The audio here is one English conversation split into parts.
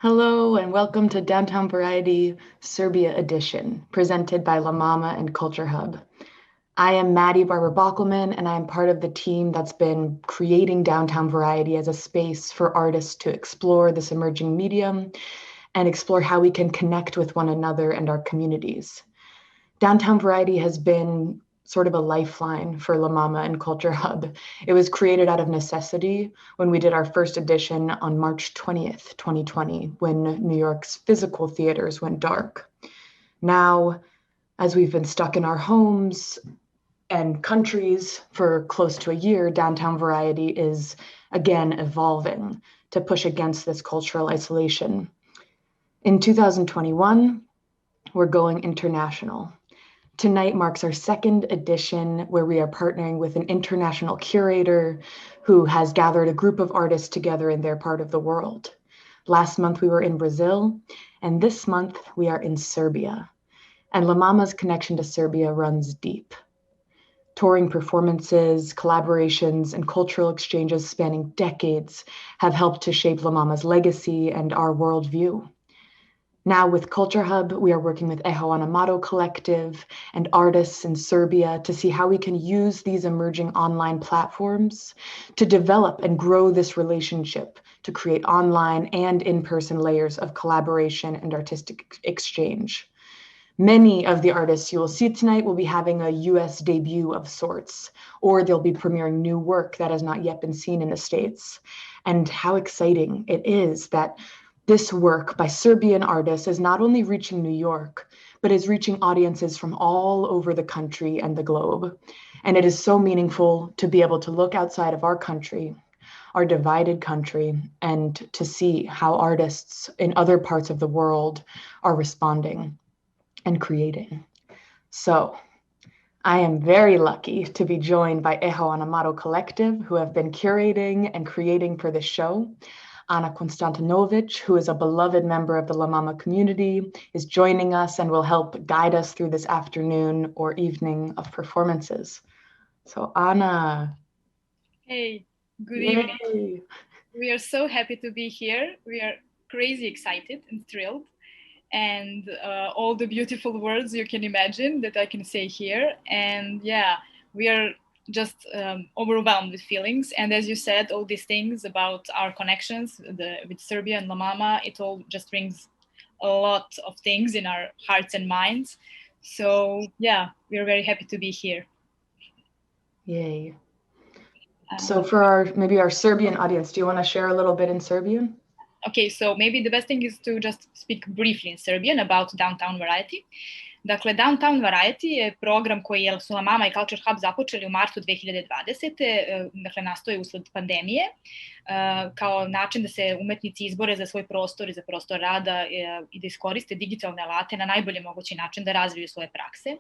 Hello and welcome to Downtown Variety Serbia Edition, presented by MaMa and CultureHub. I am Maddie Barber-Bockelman, and I am part of the team that's been creating Downtown Variety as a space for artists to explore this emerging medium and explore how we can connect with one another and our communities. Downtown Variety has been sort of a lifeline for MaMa and CultureHub. It was created out of necessity when we did our first edition on March 20th, 2020, when New York's physical theaters went dark. Now, as we've been stuck in our homes and countries for close to a year, Downtown Variety is again evolving to push against this cultural isolation. In 2021, we're going international. Tonight marks our second edition where we are partnering with an international curator who has gathered a group of artists together in their part of the world. Last month we were in Brazil, and this month we are in Serbia. And MaMa's connection to Serbia runs deep. Touring performances, collaborations, and cultural exchanges spanning decades have helped to shape MaMa's legacy and our worldview. Now with CultureHub, we are working with Eho Collective and artists in Serbia to see how we can use these emerging online platforms to develop and grow this relationship, to create online and in-person layers of collaboration and artistic exchange. Many of the artists you will see tonight will be having a US debut of sorts, or they'll be premiering new work that has not yet been seen in the States. And how exciting it is that this work by Serbian artists is not only reaching New York, but is reaching audiences from all over the country and the globe. And it is so meaningful to be able to look outside of our country, our divided country, and to see how artists in other parts of the world are responding and creating. So I am very lucky to be joined by Eho Collective, who have been curating and creating for this show. Ana Konstantinovic, who is a beloved member of the MaMa community, is joining us and will help guide us through this afternoon or evening of performances. So Ana. Hey, good Yay. evening. We are so happy to be here. We are crazy excited and thrilled. and all the beautiful words you can imagine that I can say here. And yeah, we are just overwhelmed with feelings. And as you said, all these things about our connections with Serbia and MaMa, it all just brings a lot of things in our hearts and minds. So yeah, we're very happy to be here. Yay. So for maybe our Serbian audience, do you want to share a little bit in Serbian? Okay, so maybe the best thing is to just speak briefly in Serbian about Downtown Variety. Dakle, Downtown Variety je program koji su MaMa i CultureHub započeli u martu 2020. Dakle, nastoje usled pandemije kao način da se umetnici izbore za svoj prostor i za prostor rada i da iskoriste digitalne alate na najbolje mogući način da razviju svoje prakse.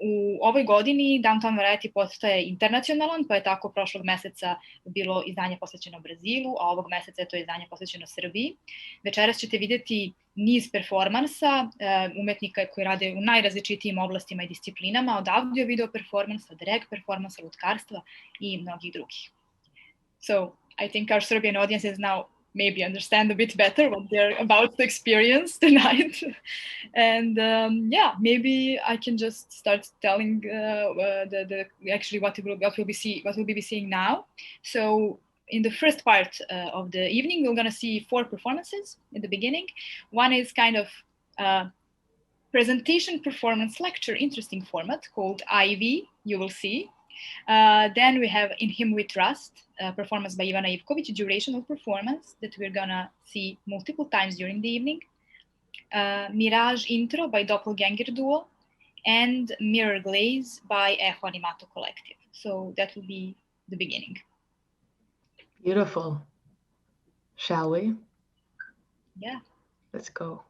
U ovoj godini Downtown Variety postaje internacionalan, pa je tako prošlog meseca bilo izdanje posvećeno Brazilu, a ovog meseca je to izdanje posvećeno Srbiji. Večeras ćete vidjeti niz performansa umetnika koji rade u najrazličitijim oblastima i disciplinama, od audio-video performansa, drag performansa, lutkarstva i mnogih drugih. So I think our Serbian audiences now maybe understand a bit better what they're about to experience tonight. And yeah, maybe I can just start telling actually what we'll be seeing now. So in the first part of the evening, we're going to see 4 performances in the beginning. One is kind of presentation performance lecture, interesting format called IV, you will see. Then we have In Him We Trust, performance by Ivana Ivković, durational performance that we're gonna see multiple times during the evening. Mirage Intro by Doppelganger Duo, and Mirror Glaze by Echo Animato Collective. So that will be the beginning. Beautiful. Shall we? Yeah. Let's go.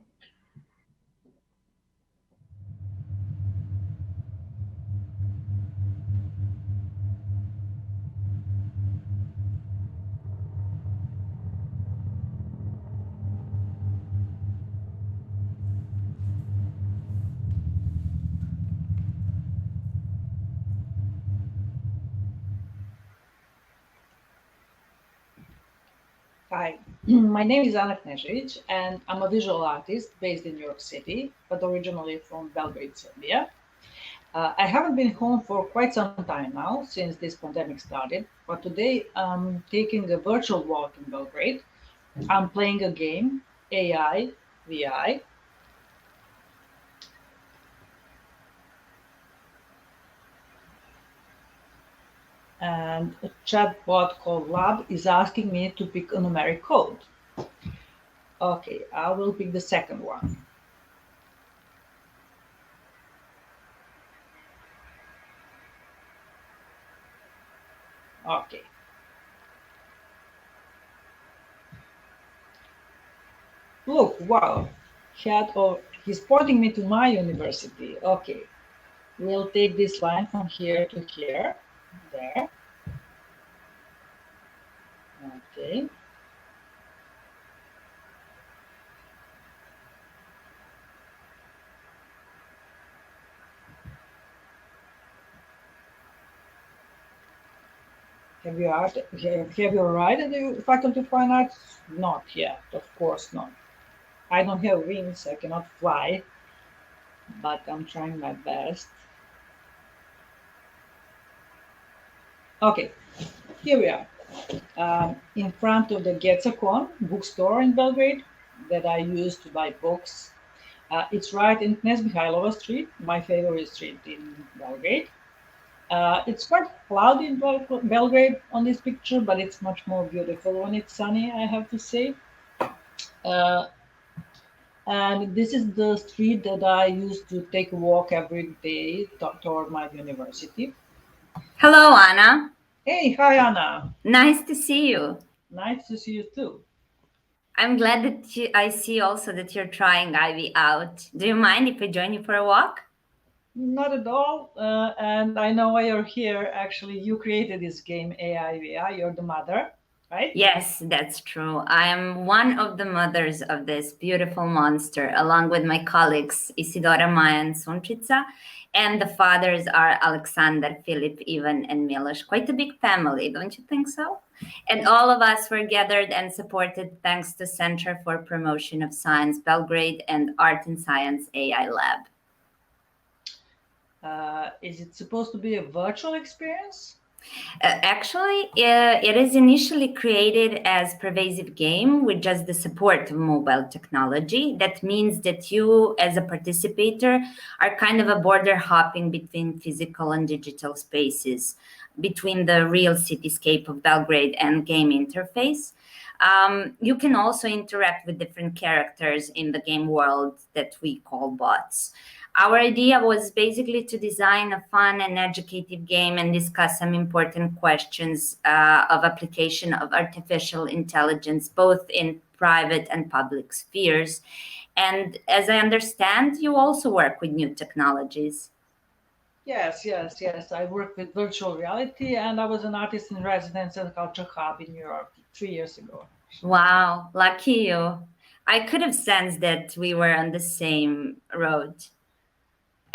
Hi, my name is Ana Knežević, and I'm a visual artist based in New York City, but originally from Belgrade, Serbia. I haven't been home for quite some time now, since this pandemic started, but today I'm taking a virtual walk in Belgrade. I'm playing a game, AI, VI. And a chatbot called Lab is asking me to pick a numeric code. Okay, I will pick the second one. Okay. Look, wow, he's pointing me to my university. Okay, we'll take this line from here to here, there. Okay. Have you arrived at the Faculty of Fine Arts? Not yet, of course not. I don't have wings, I cannot fly, but I'm trying my best. Okay, here we are. In front of the Getsakon bookstore in Belgrade that I use to buy books. It's right in Knez Mihajlova Street, my favorite street in Belgrade. It's quite cloudy in Belgrade on this picture, but it's much more beautiful when it's sunny, I have to say. And this is the street that I used to take a walk every day toward my university. Hello, Anna. Hey, hi, Anna. Nice to see you. Nice to see you too. I'm glad that I see also that you're trying Ivy out. Do you mind if I join you for a walk? Not at all. And I know why you're here. Actually, you created this game, AIVI. You're the mother. right? Yes, that's true. I am one of the mothers of this beautiful monster, along with my colleagues Isidora, Maya, and Sunčica. And the fathers are Alexander, Philip, Ivan, and Miloš. Quite a big family, don't you think so? And all of us were gathered and supported thanks to Center for Promotion of Science Belgrade and Art and Science AI Lab. Is it supposed to be a virtual experience? Actually, it is initially created as pervasive game with just the support of mobile technology. That means that you, as a participator, are kind of a border hopping between physical and digital spaces, between the real cityscape of Belgrade and game interface. You can also interact with different characters in the game world that we call bots. Our idea was basically to design a fun and educative game and discuss some important questions of application of artificial intelligence, both in private and public spheres. And as I understand, you also work with new technologies. Yes. I work with virtual reality, and I was an artist in residence at CultureHub in New York 3 years ago. Wow, lucky you. I could have sensed that we were on the same road.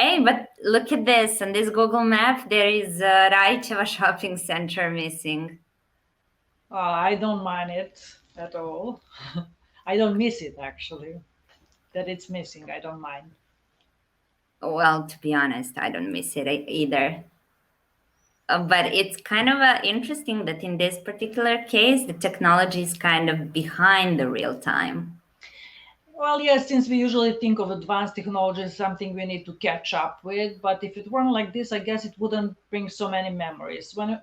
Hey, but look at this. On this Google map, there is Raicheva shopping center missing. I don't mind it at all. I don't miss it, actually. That it's missing, I don't mind. Well, to be honest, I don't miss it either. But it's kind of interesting that in this particular case, the technology is kind of behind the real time. Well, yes, since we usually think of advanced technology as something we need to catch up with, but if it weren't like this, I guess it wouldn't bring so many memories. When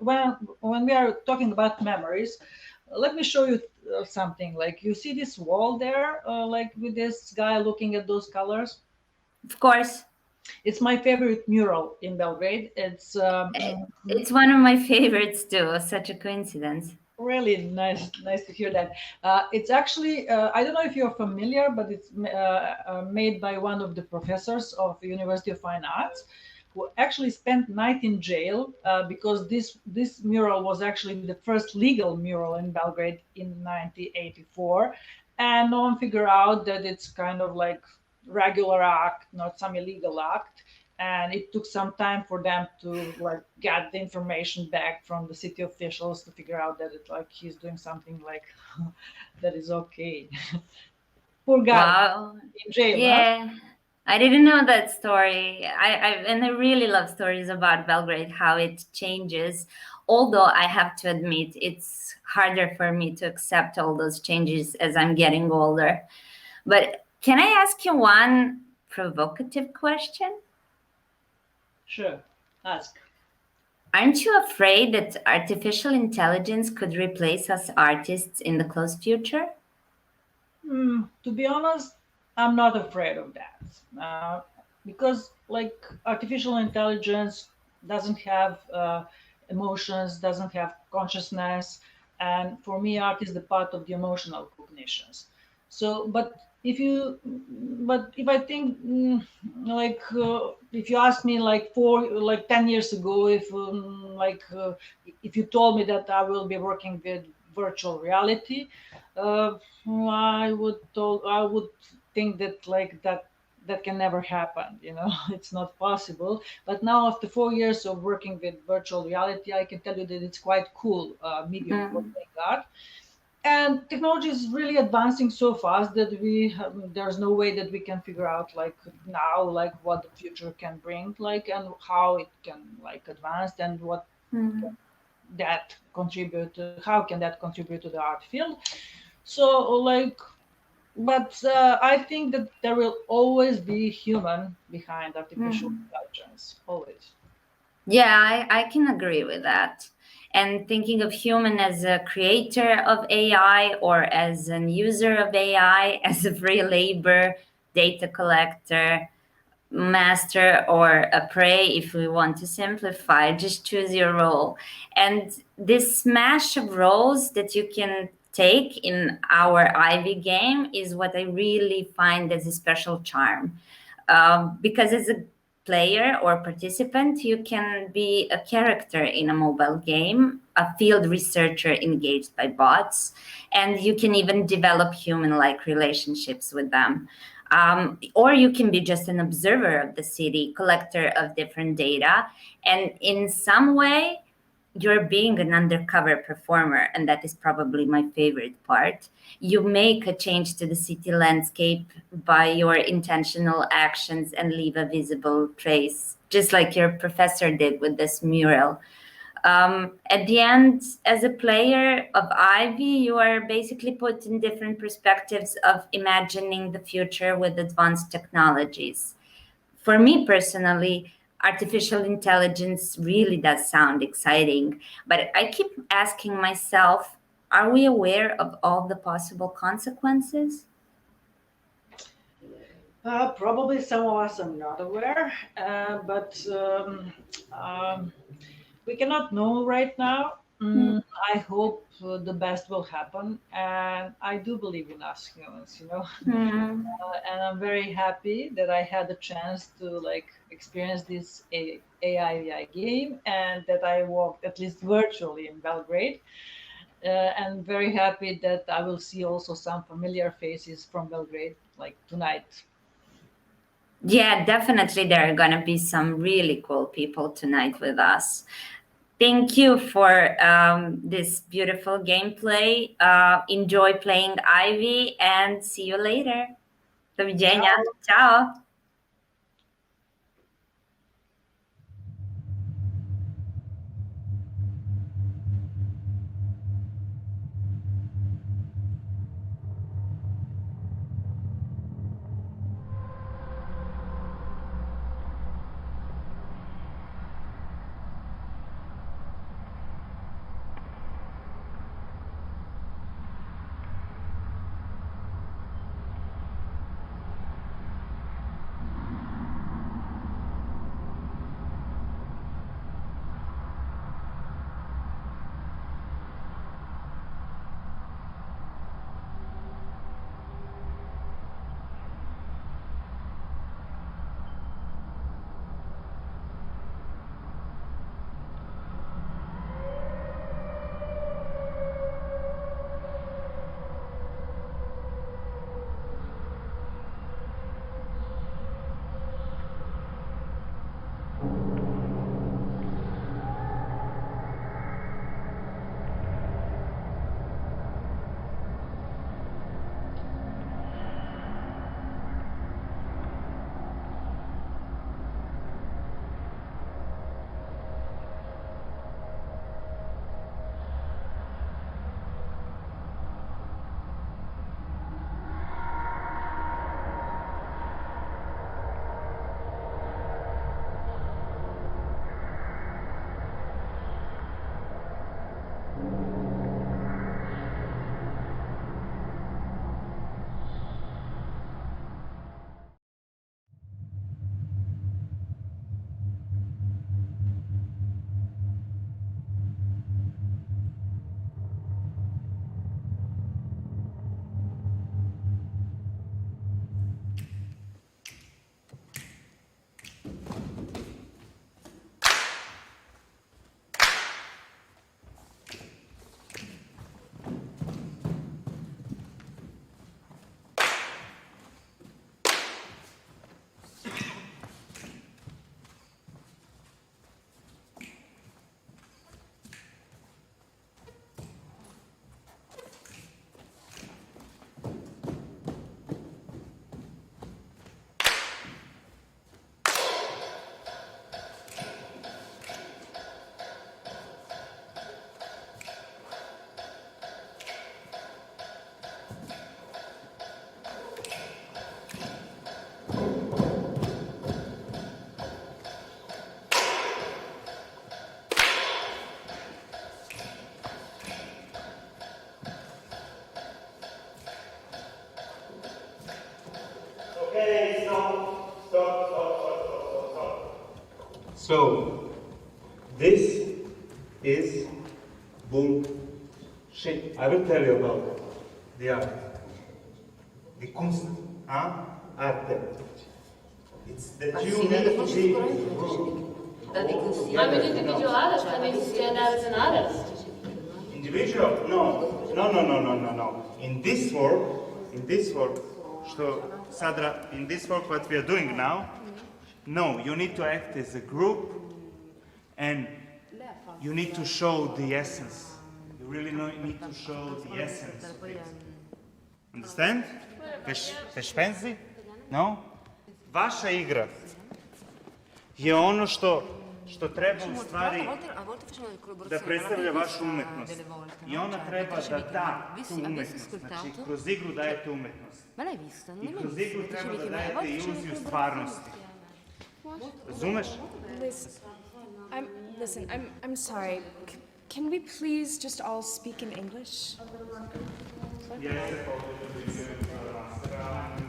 we are talking about memories, let me show you something. Like, you see this wall there, like with this guy looking at those colors? Of course. It's my favorite mural in Belgrade. It's one of my favorites too. Such a coincidence. Really nice to hear that. It's actually, I don't know if you're familiar, but it's made by one of the professors of the University of Fine Arts, who actually spent night in jail because this mural was actually the first legal mural in Belgrade in 1984, and no one figured out that it's kind of like regular act, not some illegal act. And it took some time for them to like get the information back from the city officials to figure out that it like he's doing something like that is okay. Poor guy. Wow. In jail. Yeah. Huh? I didn't know that story. I really love stories about Belgrade, how it changes. Although I have to admit, it's harder for me to accept all those changes as I'm getting older. But can I ask you one provocative question? Sure, ask. Aren't you afraid that artificial intelligence could replace us artists in the close future? To be honest, I'm not afraid of that because like artificial intelligence doesn't have emotions, doesn't have consciousness, and for me, art is the part of the emotional cognitions. So, but if I think like if you ask me like 10 years ago, if you told me that I will be working with virtual reality, I would think that like that can never happen. It's not possible. But now, after 4 years of working with virtual reality, I can tell you that it's quite cool medium for making art. And technology is really advancing so fast that there's no way that we can figure out like now like what the future can bring, like, and how it can like advance, and what can that contribute how can that contribute to the art field. So like, but I think that there will always be human behind artificial intelligence, always. Yeah, I can agree with that. And thinking of human as a creator of AI or as an user of AI, as a free labor, data collector, master, or a prey, if we want to simplify, just choose your role. And this smash of roles that you can take in our Ivy game is what I really find as a special charm. Because as a player or participant, you can be a character in a mobile game, a field researcher engaged by bots, and you can even develop human-like relationships with them. Or you can be just an observer of the city, collector of different data, and in some way, you're being an undercover performer, and that is probably my favorite part. You make a change to the city landscape by your intentional actions and leave a visible trace, just like your professor did with this mural. At the end, as a player of Ivy, you are basically put in different perspectives of imagining the future with advanced technologies. For me personally, artificial intelligence really does sound exciting, but I keep asking myself, are we aware of all the possible consequences? Probably some of us are not aware, but we cannot know right now. I hope the best will happen, and I do believe in us humans, and I'm very happy that I had the chance to experience this AI game, and that I walked at least virtually in Belgrade. And very happy that I will see also some familiar faces from Belgrade like tonight. Yeah, definitely there are going to be some really cool people tonight with us. Thank you for this beautiful gameplay. Enjoy playing Ivy and see you later. Do widzenia. Ciao. Okay, stop. So, this is bullshit. I will tell you about the art. The Kunst, arte. It's that you need to be in the group. I'm an individual artist. I need to stand out as an artist. Individual? No. In this work, what we are doing now, no, you need to act as a group and you need to show the essence. You really need to show the essence of it. Understand? Veš penzi? No? Vaša igra je ono što treba u stvari da predstavlja vašu umetnost. I ona treba da da tu umetnost. Znači, kroz igru dajete umetnost. I kroz igru treba da dajete iluziju stvarnosti. Razumeš? Listen, I'm sorry. Can we please just all speak in English? Jeste pogodili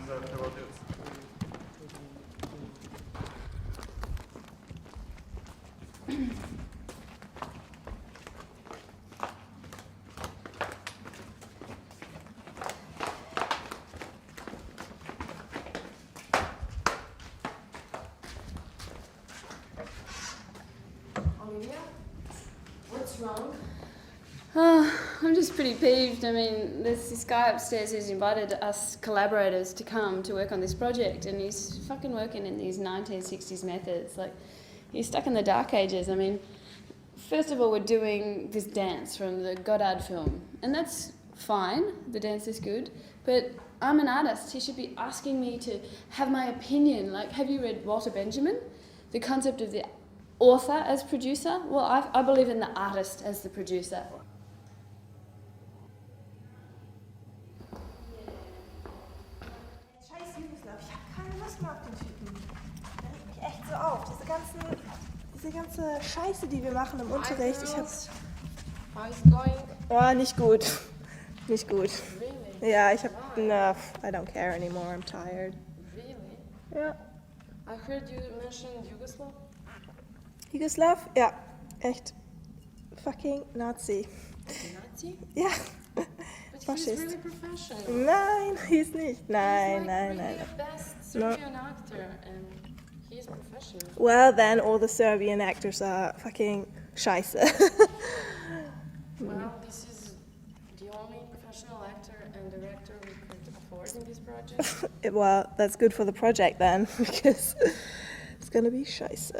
za prevodioca. Olivia, what's wrong? I'm just pretty peeved. I mean, there's this guy upstairs who's invited us collaborators to come to work on this project, and he's fucking working in these 1960s methods. Like, he's stuck in the dark ages. I mean, first of all, we're doing this dance from the Godard film, and that's fine. The dance is good, but I'm an artist. He should be asking me to have my opinion. Like, have you read Walter Benjamin? The concept of the author as producer? Well, I believe in the artist as the producer. Scheiß Jugoslaw, ich hab keine Lust mehr auf den Typen. Der regt mich echt so auf. Diese ganze Scheiße, die wir machen im Unterricht. Ich hab. How's it going? Oh, nicht gut. Nicht gut. Really? Ja, ich hab enough. I don't care anymore. I'm tired. Really? Ja. I heard you mention Yugoslav. Jugoslaw? Ja, echt. Fucking Nazi. Nazi? Ja. But he's Faschist. really professional. Nein, he's nicht. Nein, He's nein, like nein. really the best Serbian actor, and he's professional. Well, then all the Serbian actors are fucking scheiße. Well, this is the only professional actor and director we could afford in this project. Well, that's good for the project then, because it's gonna be scheiße.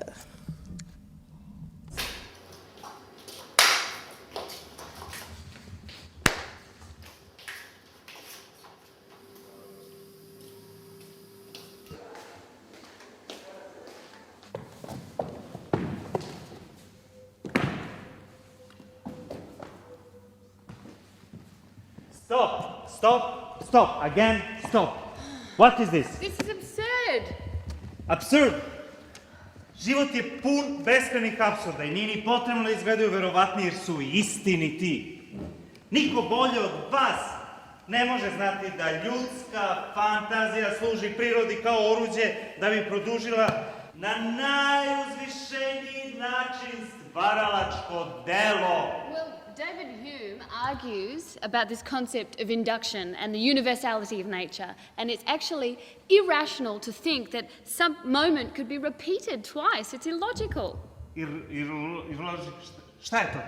Stop, again, stop. What is this? This is absurd. Absurd. Život je pun beskrajnih apsurda i nije ni potrebno da izgledaju verovatni jer su istiniti. Niko bolje od vas ne može znati da ljudska fantazija služi prirodi kao oruđe da bi produžila na najuzvišeniji način stvaralačko delo. Well, David Hume argues about this concept of induction and the universality of nature, and it's actually irrational to think that some moment could be repeated twice. It's illogical. Šta je to?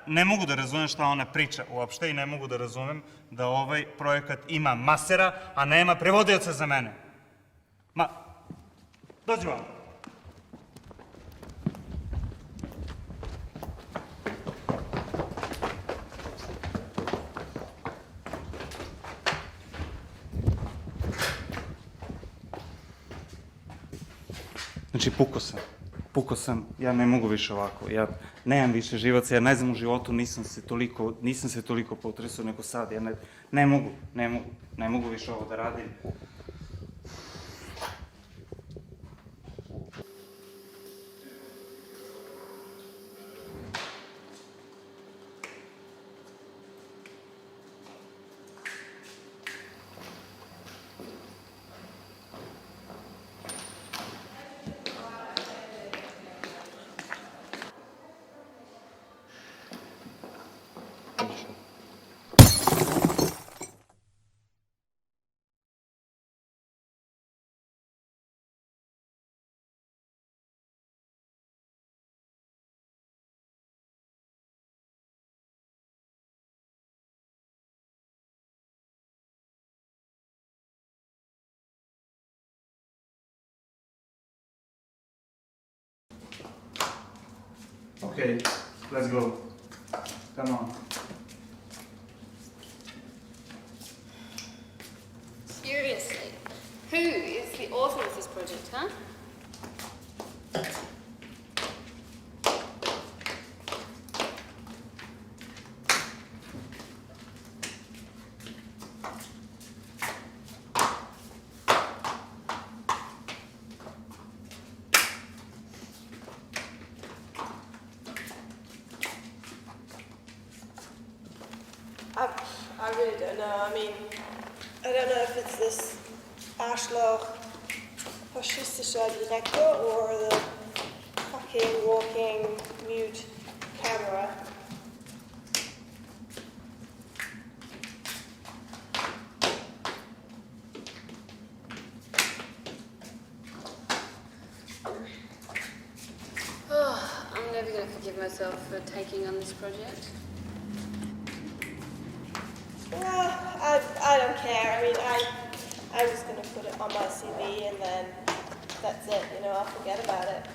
Ne mogu da razumem šta ona priča uopšte i ne mogu da razumem da ovaj projekat ima masera, a nema prevodioca za mene. Dođi vam. Znači, pukao sam, ja ne mogu više ovako, ja nemam više živaca, ja ne znam u životu, nisam se toliko potresao nego sad, ja ne mogu više ovo da radim. Okay, let's go. Come on. Seriously, who is the author of this project, huh? I really don't know. I mean, I don't know if it's this Arschloch faschistischer Director or the fucking walking mute camera. Oh, I'm never going to forgive myself for taking on this project. Well, I don't care. I mean, I'm just gonna put it on my CV and then that's it. You know, I'll forget about it.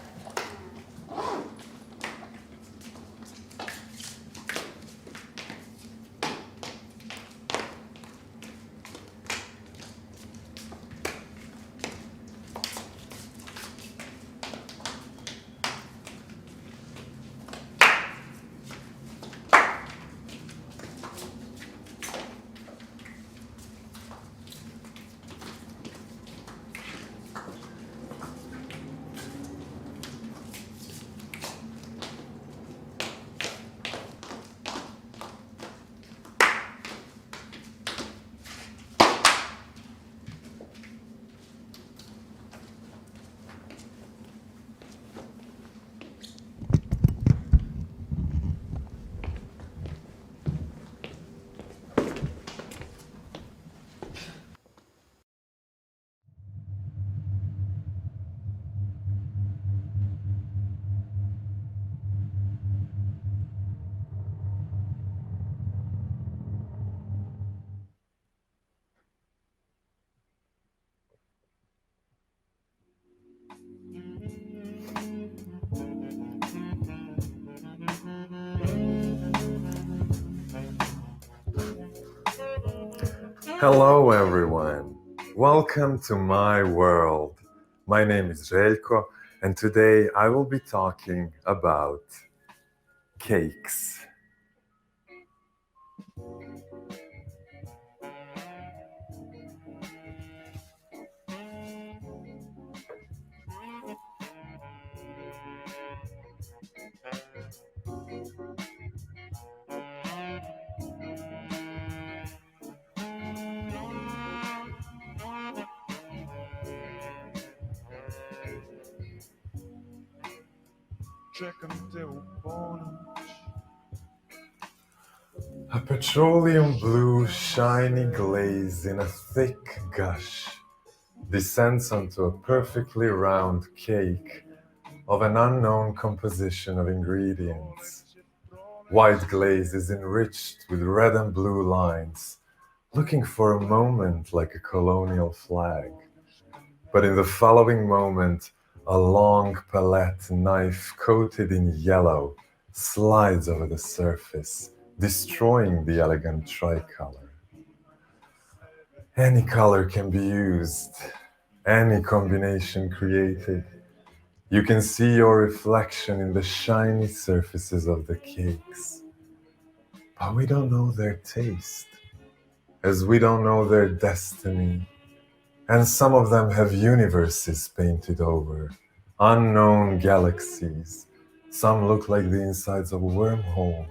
Hello everyone, welcome to my world. My name is Željko and today I will be talking about cakes. A petroleum blue shiny glaze in a thick gush descends onto a perfectly round cake of an unknown composition of ingredients. White glaze is enriched with red and blue lines, looking for a moment like a colonial flag. But in the following moment, a long palette knife coated in yellow slides over the surface, destroying the elegant tricolor. Any color can be used, any combination created. You can see your reflection in the shiny surfaces of the cakes. But we don't know their taste, as we don't know their destiny. And some of them have universes painted over, unknown galaxies. Some look like the insides of a wormhole.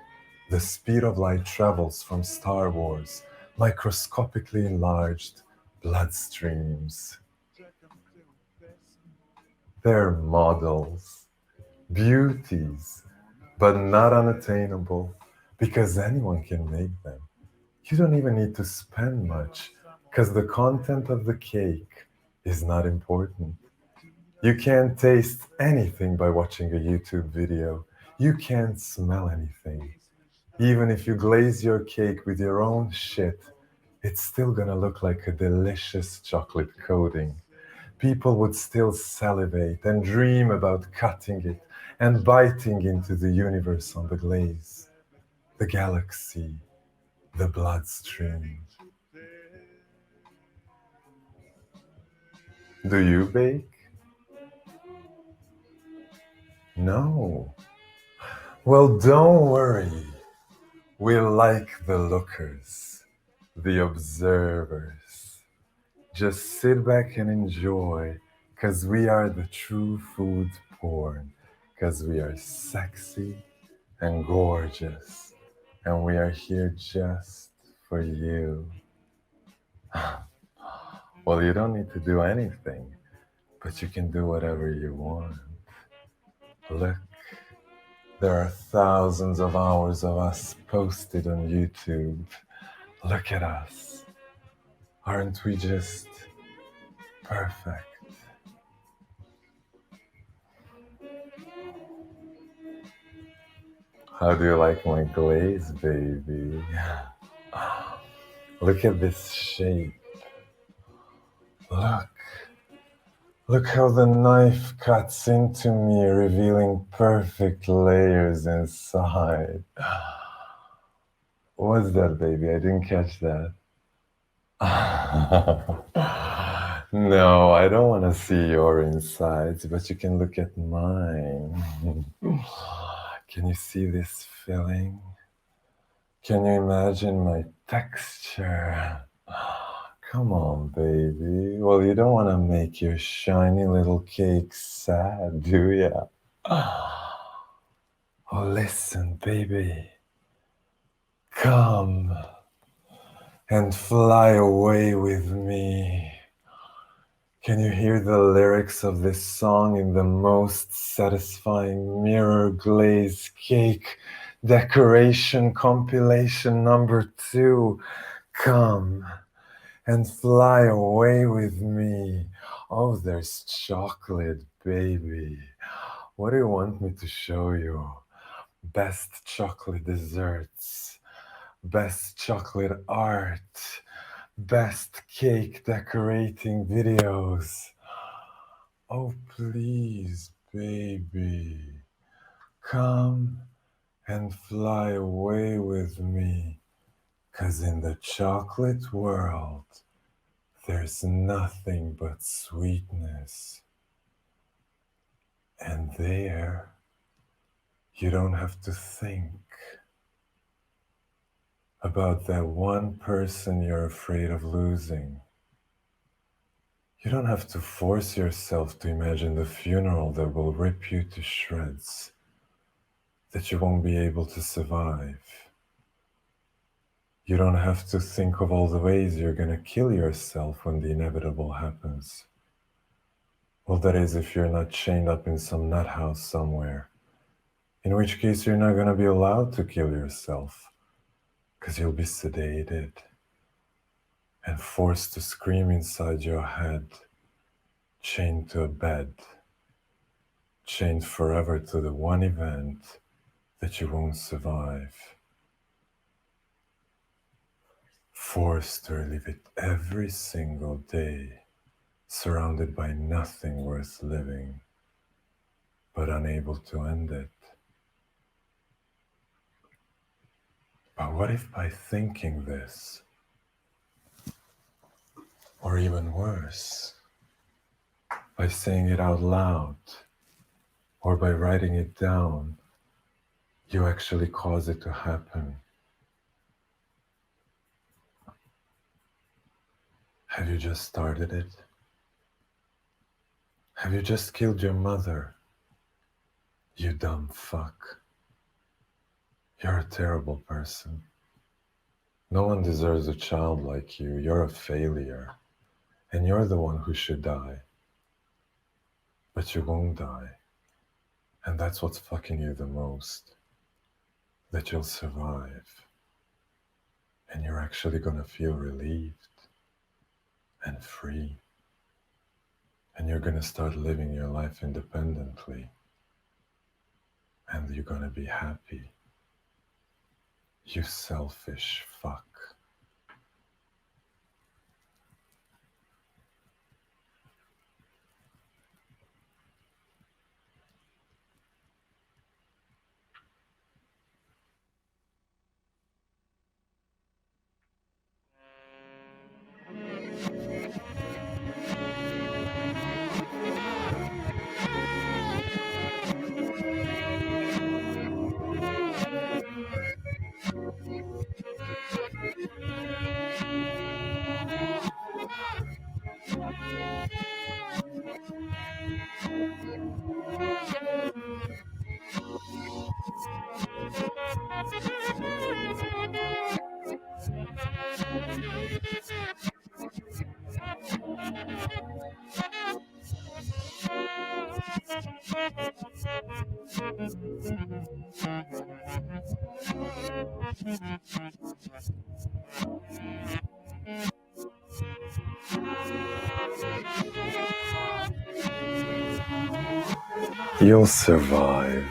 The speed of light travels from Star Wars, microscopically enlarged bloodstreams. They're models, beauties, but not unattainable, because anyone can make them. You don't even need to spend much, because the content of the cake is not important. You can't taste anything by watching a YouTube video. You can't smell anything. Even if you glaze your cake with your own shit, it's still gonna look like a delicious chocolate coating. People would still salivate and dream about cutting it and biting into the universe on the glaze, the galaxy, the bloodstream. Do you bake? No. Well, don't worry. We like the lookers, the observers. Just sit back and enjoy, 'cause we are the true food porn, 'cause we are sexy and gorgeous, and we are here just for you. Well, you don't need to do anything, but you can do whatever you want. Look, there are thousands of hours of us posted on YouTube. Look at us. Aren't we just perfect? How do you like my glaze, baby? Look at this shape. Look how the knife cuts into me, revealing perfect layers inside. What's that, baby? I didn't catch that. No, I don't want to see your insides, but you can look at mine. Can you see this filling? Can you imagine my texture? Come on, baby. Well, you don't want to make your shiny little cake sad, do ya? Oh, listen, baby. Come and fly away with me. Can you hear the lyrics of this song in the most satisfying mirror glaze cake decoration compilation number 2? Come and fly away with me. Oh, there's chocolate, baby. What do you want me to show you? Best chocolate desserts, best chocolate art, best cake decorating videos. Oh, please, baby, come and fly away with me, 'cause in the chocolate world, there's nothing but sweetness. And there, you don't have to think about that one person you're afraid of losing. You don't have to force yourself to imagine the funeral that will rip you to shreds, that you won't be able to survive. You don't have to think of all the ways you're gonna kill yourself when the inevitable happens. Well, that is if you're not chained up in some nut house somewhere, in which case you're not gonna be allowed to kill yourself, 'cause you'll be sedated and forced to scream inside your head, chained to a bed, chained forever to the one event that you won't survive, forced to relive it every single day, surrounded by nothing worth living, but unable to end it. But what if by thinking this, or even worse, by saying it out loud, or by writing it down, you actually cause it to happen? Have you just started it? Have you just killed your mother? You dumb fuck. You're a terrible person. No one deserves a child like you. You're a failure. And you're the one who should die. But you won't die. And that's what's fucking you the most. That you'll survive. And you're actually gonna feel relieved and free. And you're gonna start living your life independently. And you're gonna be happy. You selfish fuck. You'll survive.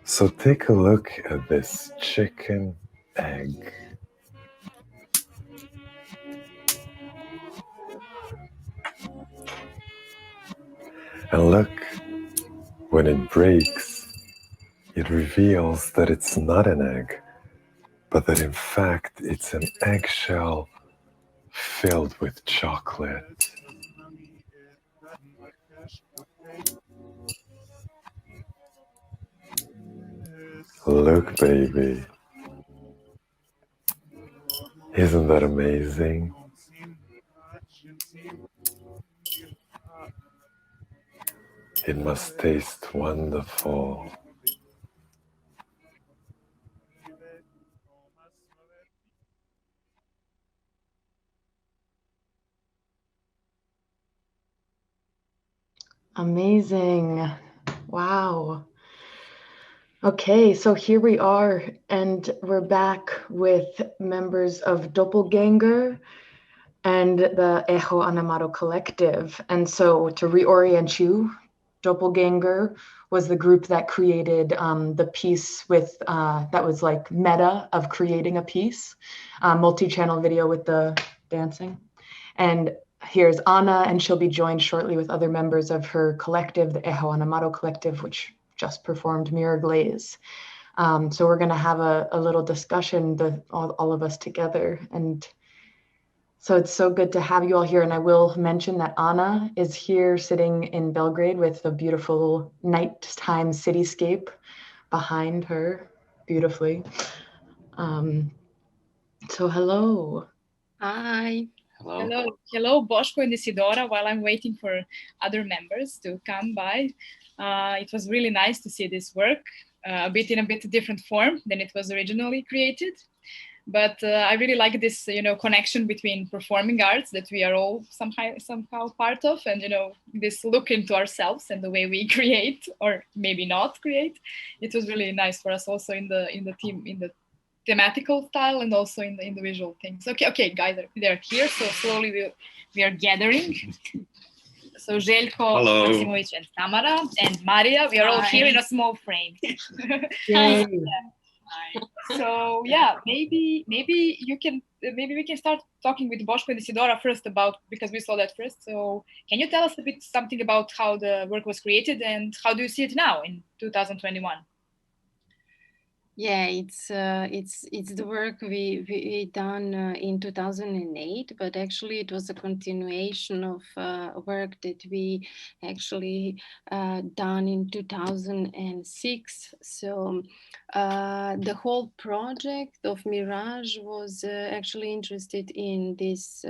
So take a look at this chicken egg. And look, when it breaks, it reveals that it's not an egg, but that in fact it's an eggshell filled with chocolate. Look, baby. Isn't that amazing? It must taste wonderful. Amazing. Wow. Okay, so here we are, and we're back with members of Doppelganger and the Echo Anamaro Collective. And so to reorient you, Doppelganger was the group that created the piece with, that was like meta of creating a piece, multi-channel video with the dancing. And here's Anna, and she'll be joined shortly with other members of her collective, the Echo Anamaro Collective, which just performed Mirror Glaze. So we're gonna have a little discussion, all of us together. And so it's so good to have you all here. And I will mention that Anna is here sitting in Belgrade with a beautiful nighttime cityscape behind her beautifully. So hello. Hi. Hello. Hello, Boško and Isidora, while I'm waiting for other members to come by. It was really nice to see this work, in a bit different form than it was originally created. But I really like this, connection between performing arts that we are all somehow part of, and this look into ourselves and the way we create, or maybe not create. It was really nice for us also in the thematical style and also in the visual things. Okay, guys, they're here, so slowly we are gathering. So Željko, Maksimović, and Tamara, and Maria, we are all here in a small frame. So yeah, maybe we can start talking with Boško and Isidora first because we saw that first. So can you tell us something about how the work was created and how do you see it now in 2021? Yeah, it's the work we done in 2008, but actually it was a continuation of work that we actually done in 2006. So the whole project of Mirage was actually interested in this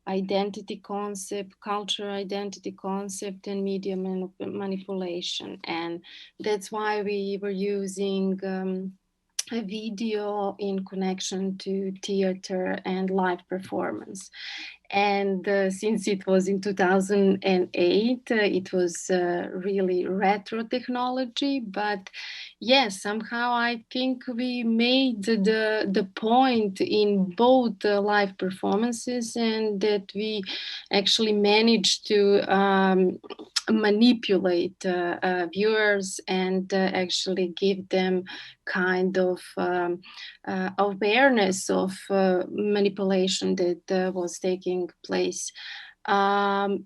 identity concept, cultural identity concept, and media manipulation, and that's why we were using a video in connection to theater and live performance. And since it was in 2008, it was really retro technology. But yes, somehow I think we made the point in both live performances, and that we actually managed to manipulate viewers and actually give them kind of awareness of manipulation that was taking place. And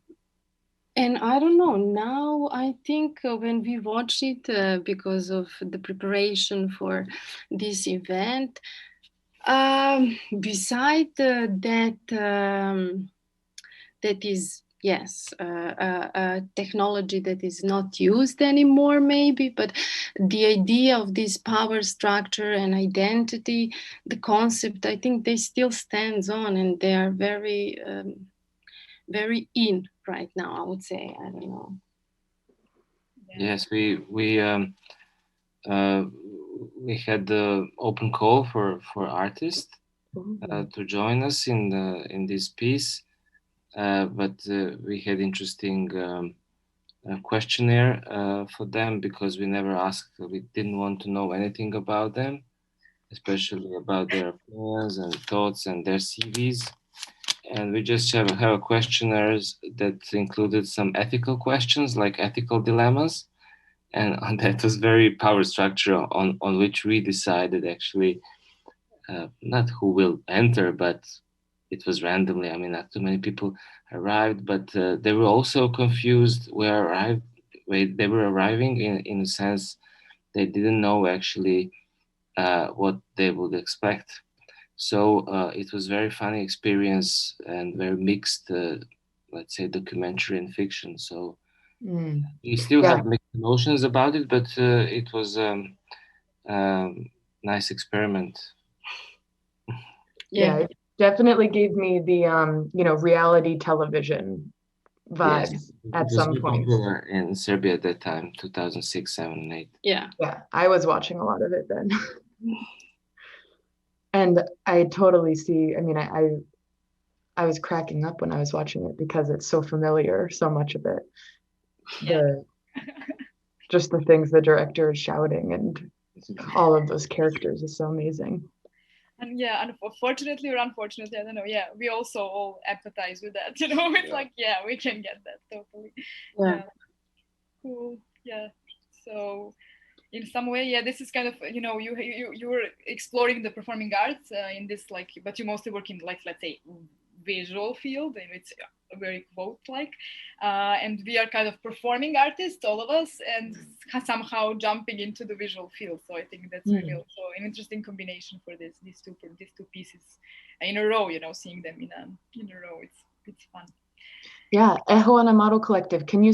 I don't know, now I think when we watch it, because of the preparation for this event, beside that is, yes, technology that is not used anymore maybe, but the idea of this power structure and identity, the concept, I think they still stands on, and they are very, very in right now, I would say. I don't know. Yes, we had the open call for artists to join us in this piece. But we had interesting questionnaire for them, because we never asked, we didn't want to know anything about them, especially about their opinions and thoughts and their CVs. And we just have questionnaires that included some ethical questions, like ethical dilemmas. And that was very power structure on which we decided actually not who will enter, but it was randomly. I mean, not too many people arrived, but they were also confused they were arriving in a sense they didn't know actually what they would expect. So it was very funny experience and very mixed, let's say, documentary and fiction. So we still have mixed emotions about it, but it was nice experiment. Yeah, it definitely gave me the reality television vibes at some point. In Serbia at that time, 2006, 7, and 8. Yeah, I was watching a lot of it then. And I totally see, I mean, I was cracking up when I was watching it because it's so familiar, so much of it. Just the things the director is shouting and all of those characters is so amazing. And unfortunately or unfortunately, I don't know. Yeah, we also all empathize with that. You know, it's like, we can get that totally. Yeah. Cool. Yeah. So, in some way, this is kind of, you were exploring the performing arts in this, like, but you mostly work in, like, let's say, visual field, and it's very quote-like, and we are kind of performing artists, all of us, and somehow jumping into the visual field. So I think that's really also an interesting combination for these two pieces in a row. Seeing them in a row, it's fun. Yeah, Echo and Amaro Collective. Can you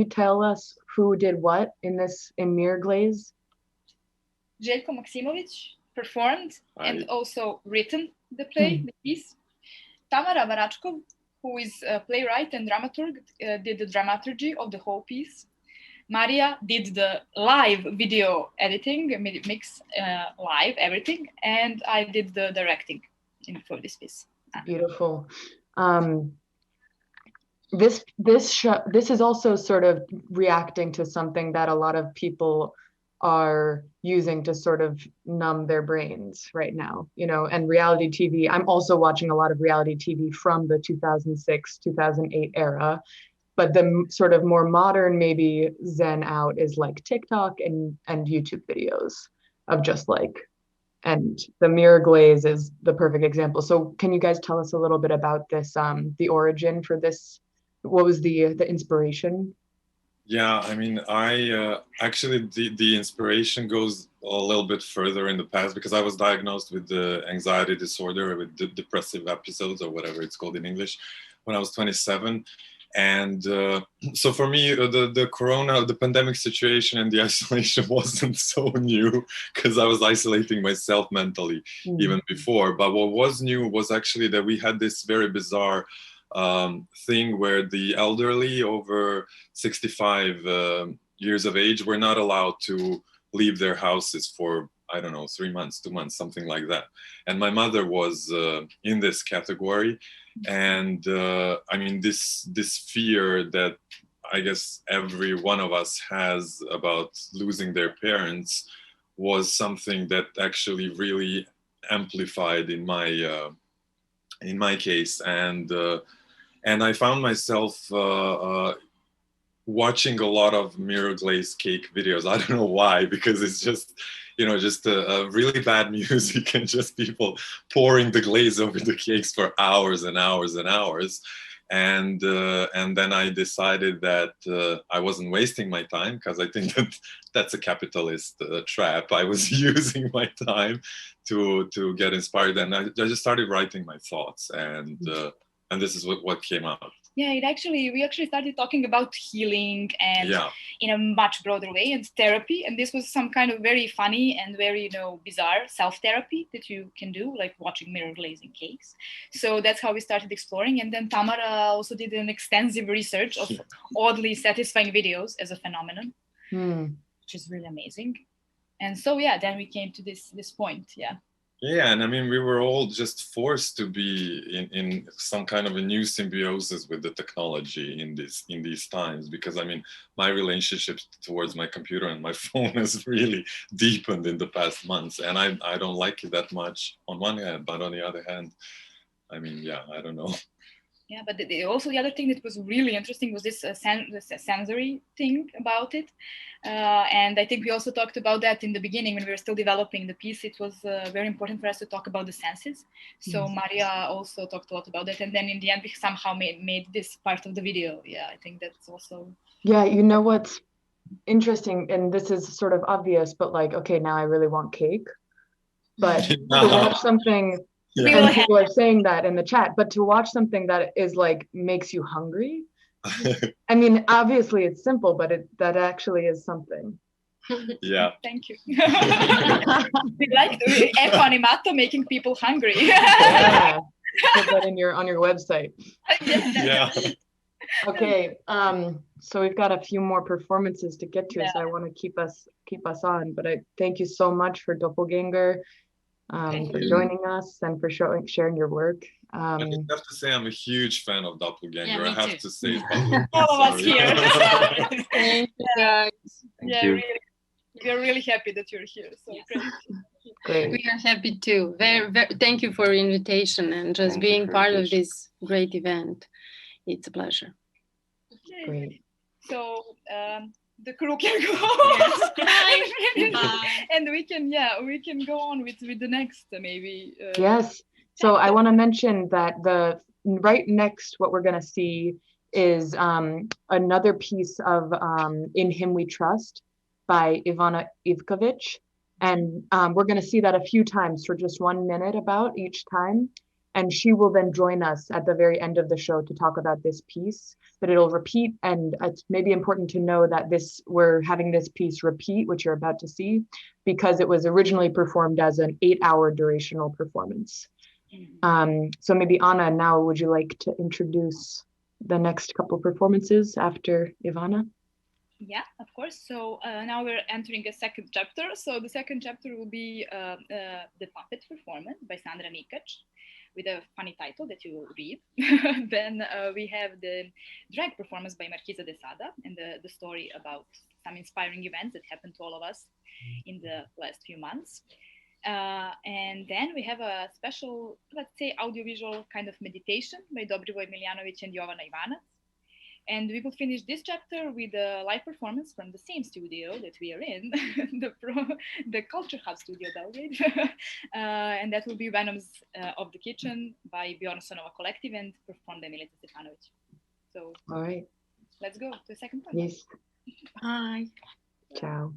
tell us who did what in Mirror Glaze? Željko Maksimović performed and also written the play, the piece. Tamara Varačkov, who is a playwright and dramaturg, did the dramaturgy of the whole piece. Maria did the live video editing, mix live everything, and I did the directing for this piece. Beautiful. This is also sort of reacting to something that a lot of people are using to sort of numb their brains right now, and reality TV. I'm also watching a lot of reality TV from the 2006, 2008 era, but the sort of more modern, maybe zen out is like TikTok and YouTube videos of just like, and the Mirror Glaze is the perfect example. So can you guys tell us a little bit about this, the origin for this? What was the inspiration? Yeah, I mean, I actually, the inspiration goes a little bit further in the past, because I was diagnosed with the anxiety disorder, with the depressive episodes, or whatever it's called in English, when I was 27. And so for me, the pandemic situation and the isolation wasn't so new, because I was isolating myself mentally even before. But what was new was actually that we had this very bizarre thing where the elderly over 65 years of age were not allowed to leave their houses for, I don't know, 3 months, 2 months, something like that. And my mother was in this category. And I mean, this fear that I guess every one of us has about losing their parents was something that actually really amplified in my case. And I found myself watching a lot of Mirror Glaze cake videos. I don't know why, because it's just, just a really bad music and just people pouring the glaze over the cakes for hours and hours and hours. And then I decided that I wasn't wasting my time, because I think that's a capitalist trap. I was using my time to get inspired, and I just started writing my thoughts, and this is what came out. Yeah, we actually started talking about healing and in a much broader way, and therapy. And this was some kind of very funny and very, bizarre self-therapy that you can do, like watching mirror glazing cakes. So that's how we started exploring. And then Tamara also did an extensive research of oddly satisfying videos as a phenomenon, which is really amazing. And so, then we came to this point. Yeah. Yeah, and I mean, we were all just forced to be in some kind of a new symbiosis with the technology in these times, because I mean, my relationship towards my computer and my phone has really deepened in the past months, and I don't like it that much on one hand, but on the other hand, I mean, yeah, I don't know. Yeah, but also the other thing that was really interesting was this sensory thing about it. And I think we also talked about that in the beginning when we were still developing the piece. It was very important for us to talk about the senses. So Maria also talked a lot about that. And then in the end, we somehow made this part of the video. Yeah, I think that's also... Yeah, you know what's interesting, and this is sort of obvious, but like, okay, now I really want cake. But to watch something... And people are saying that in the chat, but to watch something that is like makes you hungry. I mean, obviously it's simple, but that actually is something. Yeah. Thank you. We like the Eco Animato making people hungry. Yeah. Put that on your website. Yeah. Okay. So we've got a few more performances to get to, so I want to keep us on. But I thank you so much for Doppelganger. For joining us and for sharing your work. I have to say I'm a huge fan of Doppelganger. Yeah, I have too. to say all of us here. Thank you, guys. Yeah, you. really. We are really happy that you're here. So Great. We are happy too. Very, thank you for your invitation and just Thank being you for part of invitation. this great event. It's a pleasure. Okay. Great. So the crew can go. Bye. And we can go on with the next maybe. Yes. So I want to mention that right next what we're going to see is another piece of In Him We Trust by Ivana Ivkovic. And we're going to see that a few times for just 1 minute about each time. And she will then join us at the very end of the show to talk about this piece, but it'll repeat. And it's maybe important to know that we're having this piece repeat, which you're about to see, because it was originally performed as an 8-hour durational performance. So maybe Anna, now would you like to introduce the next couple performances after Ivana? Yeah, of course. So now we're entering a second chapter. So the second chapter will be the puppet performance by Sandra Mikac, with a funny title that you will read. Then we have the drag performance by Marquisa de Sada, and the story about some inspiring events that happened to all of us in the last few months. And then we have a special, let's say, audiovisual kind of meditation by Dobrivoj Miljanovic and Jovana Ivanac. And we will finish this chapter with a live performance from the same studio that we are in, the CultureHub studio, Belgrade. And that will be Venoms of the Kitchen by Bjornsonova Collective and performed by Milica Stefanovic. So, all right. Let's go to the second part. Yes. Bye. Ciao.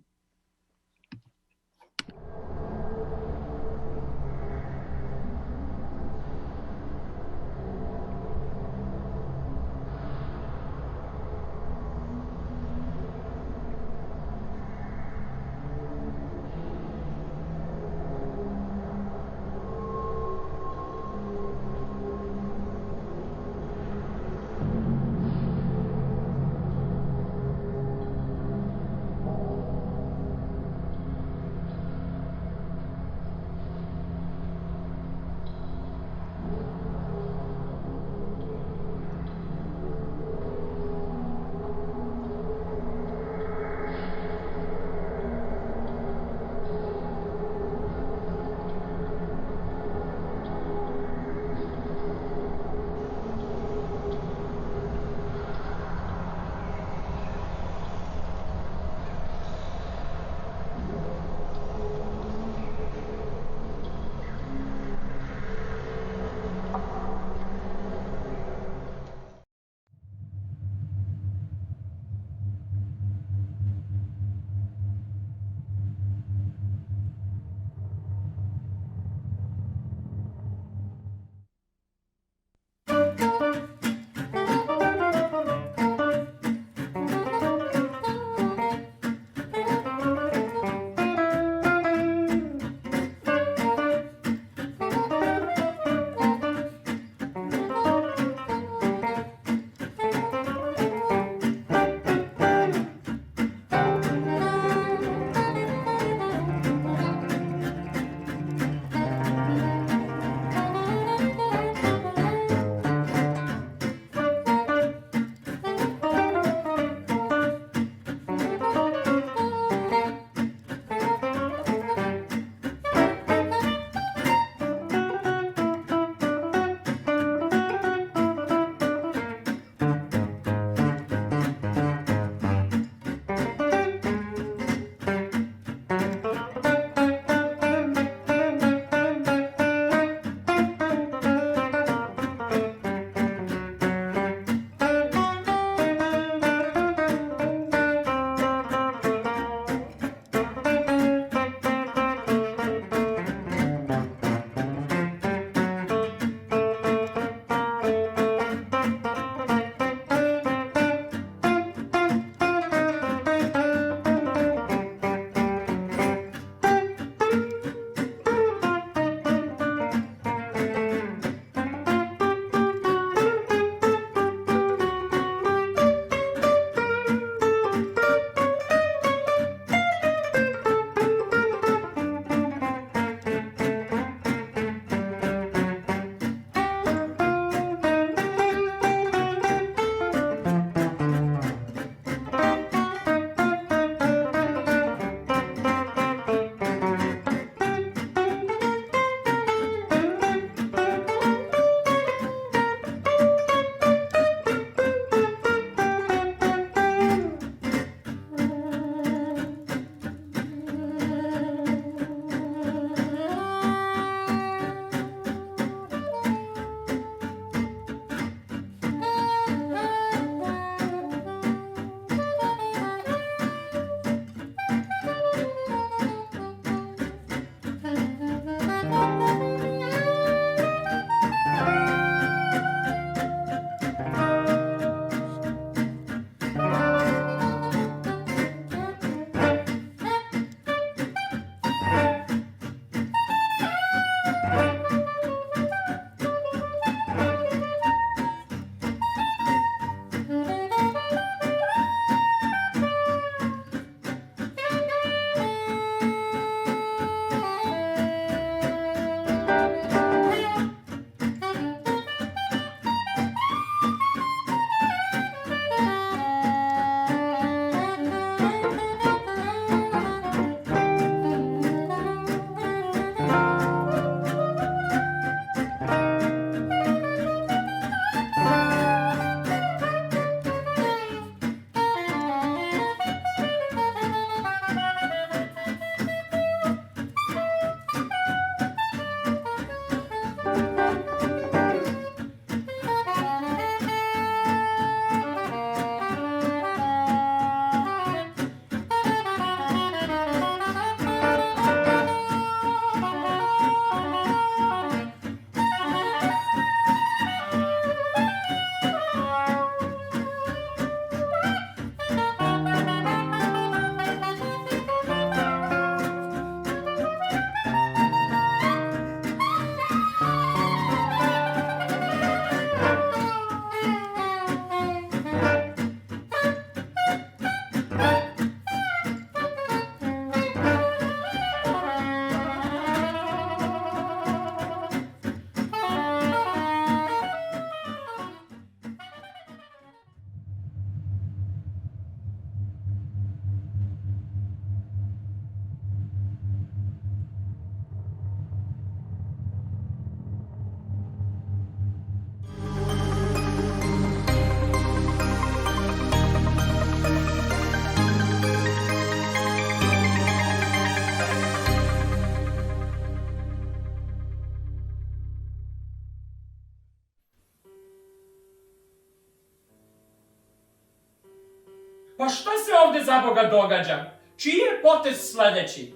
Pa šta se ovde za Boga događa? Čiji je potez sledeći?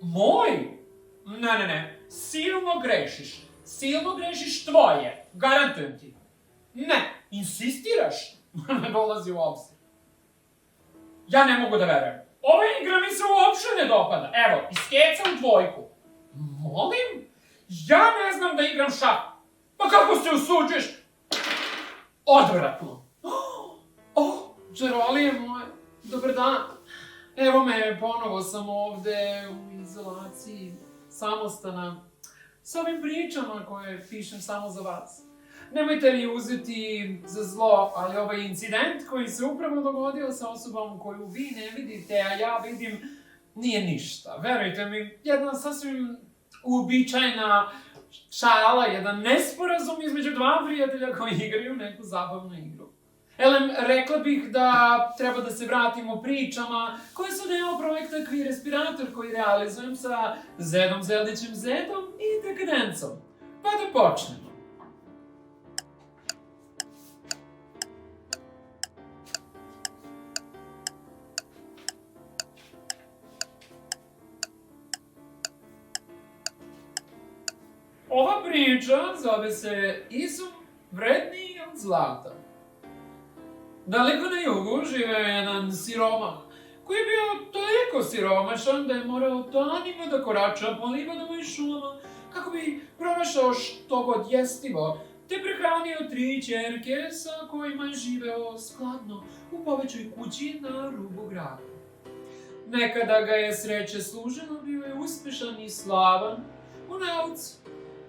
Moj? Ne. Silno grešiš tvoje. Garantujem ti. Ne, insistiraš? Ne dolazi u obzir. Ja ne mogu da verujem. Ova igra mi se uopšte ne dopada. Evo, iskeca u dvojku. Molim? Ja ne znam da igram šah. Pa kako se usuđuješ? Odvratno. Đerolije moje, dobar dan. Evo me, ponovo sam ovde u izolaciji, samostana, s ovim pričama koje pišem samo za vas. Nemojte li uzeti za zlo, ali ovaj incident koji se upravo dogodio sa osobom koju vi ne vidite, a ja vidim, nije ništa. Verujte mi, jedna sasvim uobičajena šala, jedan nesporazum između dva prijatelja koji igraju neku zabavnu igru. Elem, rekla bih da treba da se vratimo pričama koje su deo projekta Queer Respirator koji realizujem sa Zedom Zeldićem Zedom i Dekadencom. Pa da počnemo. Ova priča zove se Izum vredniji od zlata. Daleko na jugu žive jedan siromah, koji je bio toliko siromašan da je morao danima da korača po livadama i šumama kako bi pronašao što god jestivo, te prehranio 3 ćerke sa kojima je živeo skladno u povećoj kući na rubu grada. Nekada ga je sreće služeno, bio je uspešan i slavan u nauci.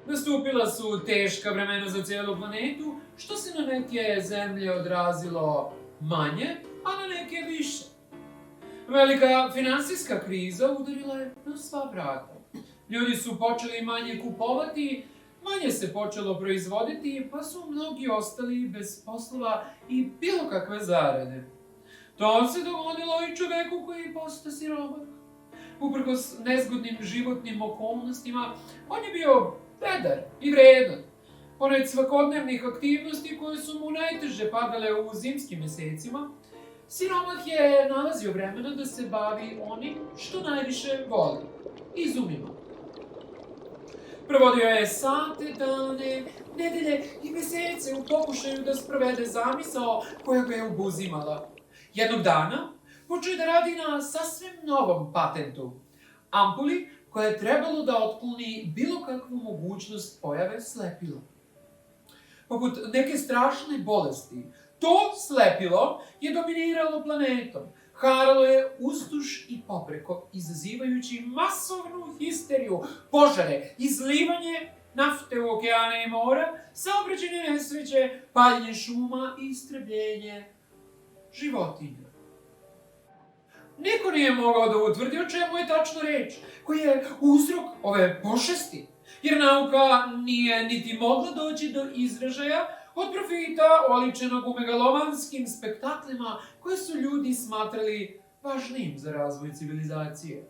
Nastupila su teška vremena za cijelu planetu, što se na neke zemlje odrazilo manje, a na neke više. Velika finansijska kriza udarila je na sva vrata. Ljudi su počeli manje kupovati, manje se počelo proizvoditi, pa su mnogi ostali bez poslova i bilo kakve zarade. To se dogodilo i čoveku koji posta siromah. Uprkos nezgodnim životnim okolnostima, on je bio vedar i vredan. Pored svakodnevnih aktivnosti koje su mu najteže padale u zimskim mesecima, siromah je nalazio vremena da se bavi onim što najviše voli, izumima. Provodio je sate, dane, nedelje i mesece u pokušaju da sprovede zamisao koja ga je obuzimala. Jednog dana počeo je da radi na sasvim novom patentu, ampuli koja je trebalo da otkloni bilo kakvu mogućnost pojave slepila. Poput neke strašne bolesti, to slepilo je dominiralo planetom, haralo je uzduž i popreko, izazivajući masovnu histeriju, požare, izlivanje nafte u okeane i mora, saobraćajne nesreće, paljenje šuma i istrebljenje životinja. Niko nije mogao da utvrdi o čemu je tačno reč, koji je uzrok ove pošasti, jer nauka nije niti mogla doći do izražaja od profita oličenog u megalomanskim spektaklima koje su ljudi smatrali važnijim za razvoj civilizacije.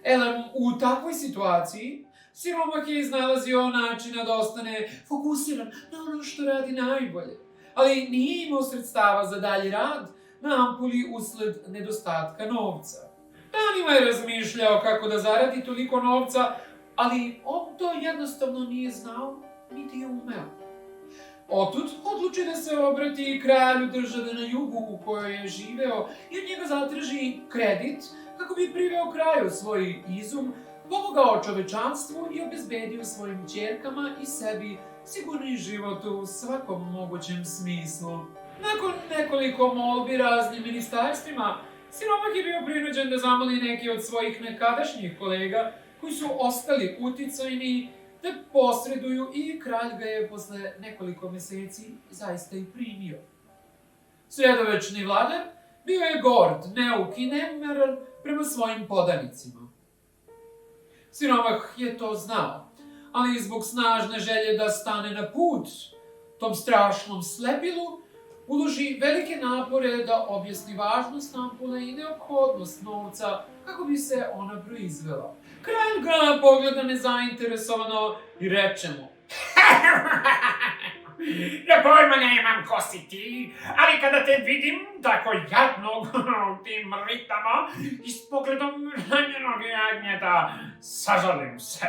Elem, u takvoj situaciji, siromah je iznalazio načina da ostane fokusiran na ono što radi najbolje, ali nije imao sredstava za dalji rad na ampuli usled nedostatka novca. Danima je razmišljao kako da zaradi toliko novca, ali on to jednostavno nije znao, niti je umeo. Otud odluči da se obrati kralju države na jugu u kojoj je živeo i od njega zatraži kredit kako bi priveo kraju svoj izum, pomogao čovečanstvu i obezbedio svojim ćerkama i sebi sigurni život u svakom mogućem smislu. Nakon nekoliko molbi raznim ministarstvima, siromah je bio prinuđen da zamoli neki od svojih nekadašnjih kolega koji su ostali uticajni da posreduju i kralj ga je posle nekoliko meseci zaista i primio. Sredovečni vladar bio je gord, neuk i nemaran prema svojim podanicima. Siromah je to znao, ali zbog snažne želje da stane na put tom strašnom slepilu, uloži velike napore da objasni važnost ampule i neophodnost novca kako bi se ona proizvela. Kralj ga pogleda nezainteresovano i reče mu: Ja pojma nemam ko si ti, ali kada te vidim tako jadnog u tim ritama i s pogledom ranjenog jagnjeta, sažalim se.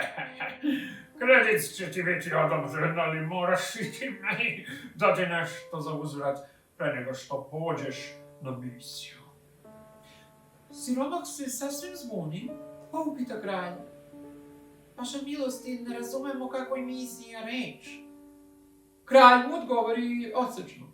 Kredit će ti biti odobren, ali moraš i ti meni dati nešto za uzvrat pre nego što pođeš na misiju. Siromah se sasvim zbuni, pa upita kralja. Vaša milosti, ne razumemo kakvoj misija reč. Kralj mu odgovori odsečno.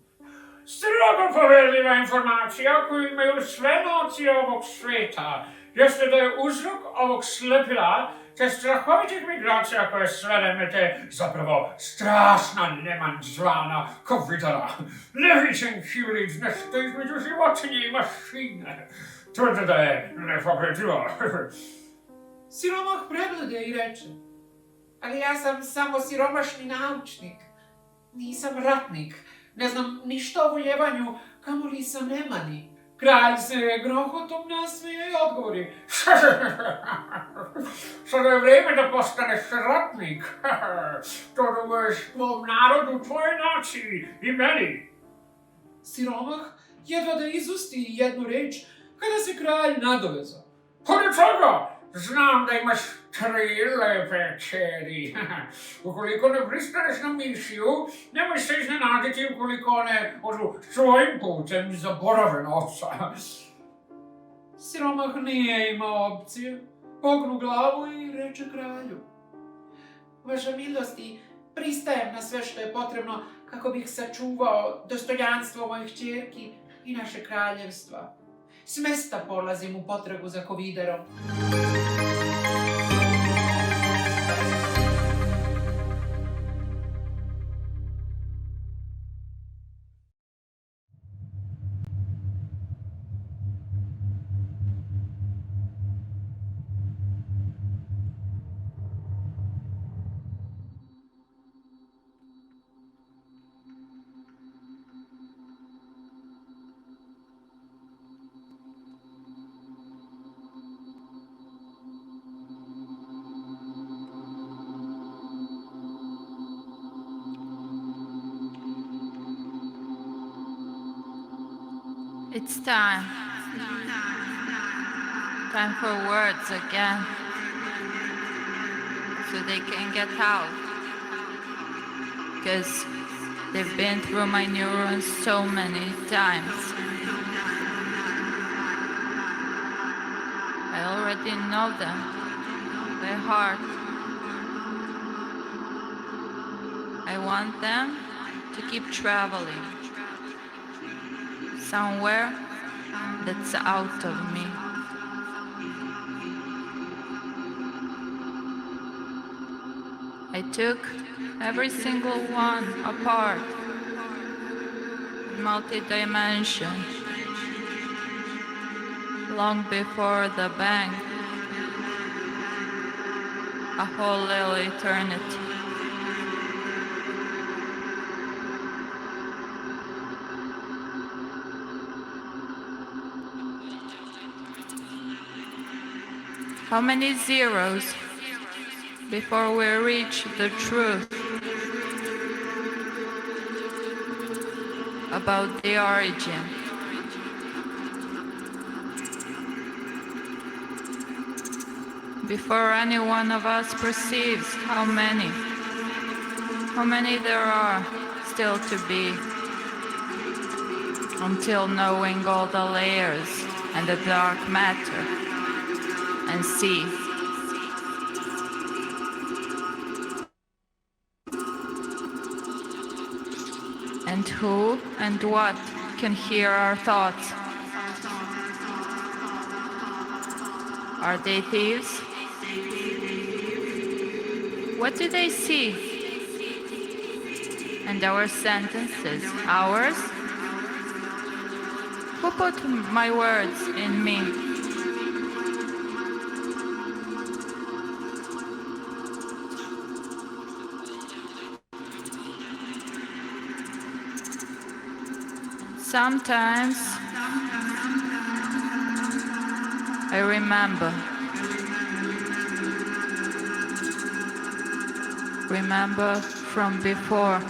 Strogo poverljiva informacija koju imaju sve nacije ovog sveta jeste da je uzrok ovog slepila te strahovitih migracija koje sve remete zapravo strašna neman zvana Covidara. Levićen hibrid nešto između životinje i mašine. Tvrde da je nepovredivo. Siromah preglede i reče, ali ja sam samo siromašni naučnik, nisam ratnik, ne znam ništa o voljevanju, kamoli sam nemani. Kralj se grohotom nasmeje i odgovori, sada je vrijeme da postaneš ratnik, to duguješ tvom narodu, tvojoj naciji i meni. Siromah jedva da izusti jednu reč kada se kralj nadovezao. Pored toga, znam da imaš 3 lepe čeri. Ukoliko ne pristaneš na misiju, nemoj se iznenaditi ukoliko one odu svojim putem zaborave novca. Siromah nije imao opcije, pognu glavu i reče kralju. Vaša milosti, pristajem na sve što je potrebno kako bih sačuvao dostojanstvo mojih ćerki i naše kraljevstva. S mesta polazim u potragu za Covidarom. It's time. Time for words again. So they can get out. Because they've been through my neurons so many times. I already know them by heart. I want them to keep traveling. Somewhere that's out of me. I took every single one apart, multi-dimension, long before the bang, a whole little eternity. How many zeros before we reach the truth about the origin? Before any one of us perceives how many there are still to be, until knowing all the layers and the dark matter, and see. And who and what can hear our thoughts? Are they thieves? What do they see? And our sentences, ours? Who put my words in me? Sometimes I remember from before,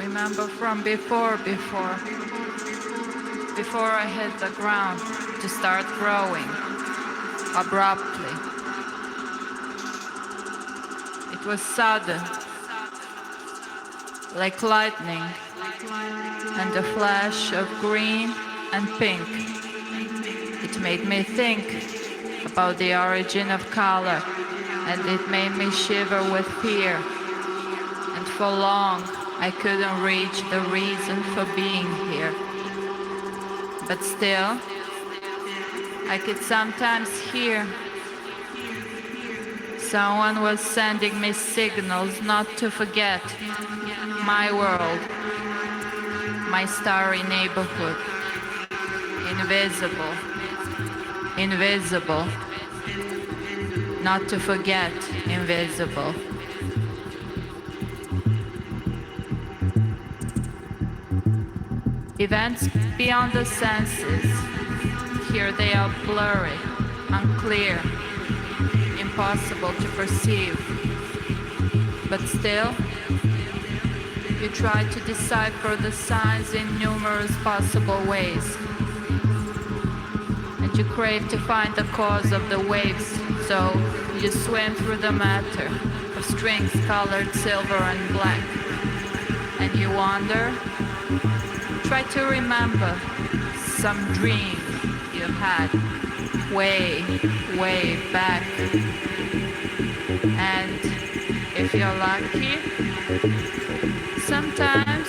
remember from before I hit the ground to start growing abruptly. It was sudden, like lightning, and a flash of green and pink. It made me think about the origin of color, and it made me shiver with fear. And for long, I couldn't reach the reason for being here. But still, I could sometimes hear someone was sending me signals not to forget my world, my starry neighborhood. Invisible, invisible, not to forget, invisible. Events beyond the senses, here they are blurry, unclear, impossible to perceive. But still, you try to decipher the signs in numerous possible ways. And you crave to find the cause of the waves, so you swim through the matter of strings colored silver and black. And you wander, try to remember some dream you had way, way back. And if you're lucky, sometimes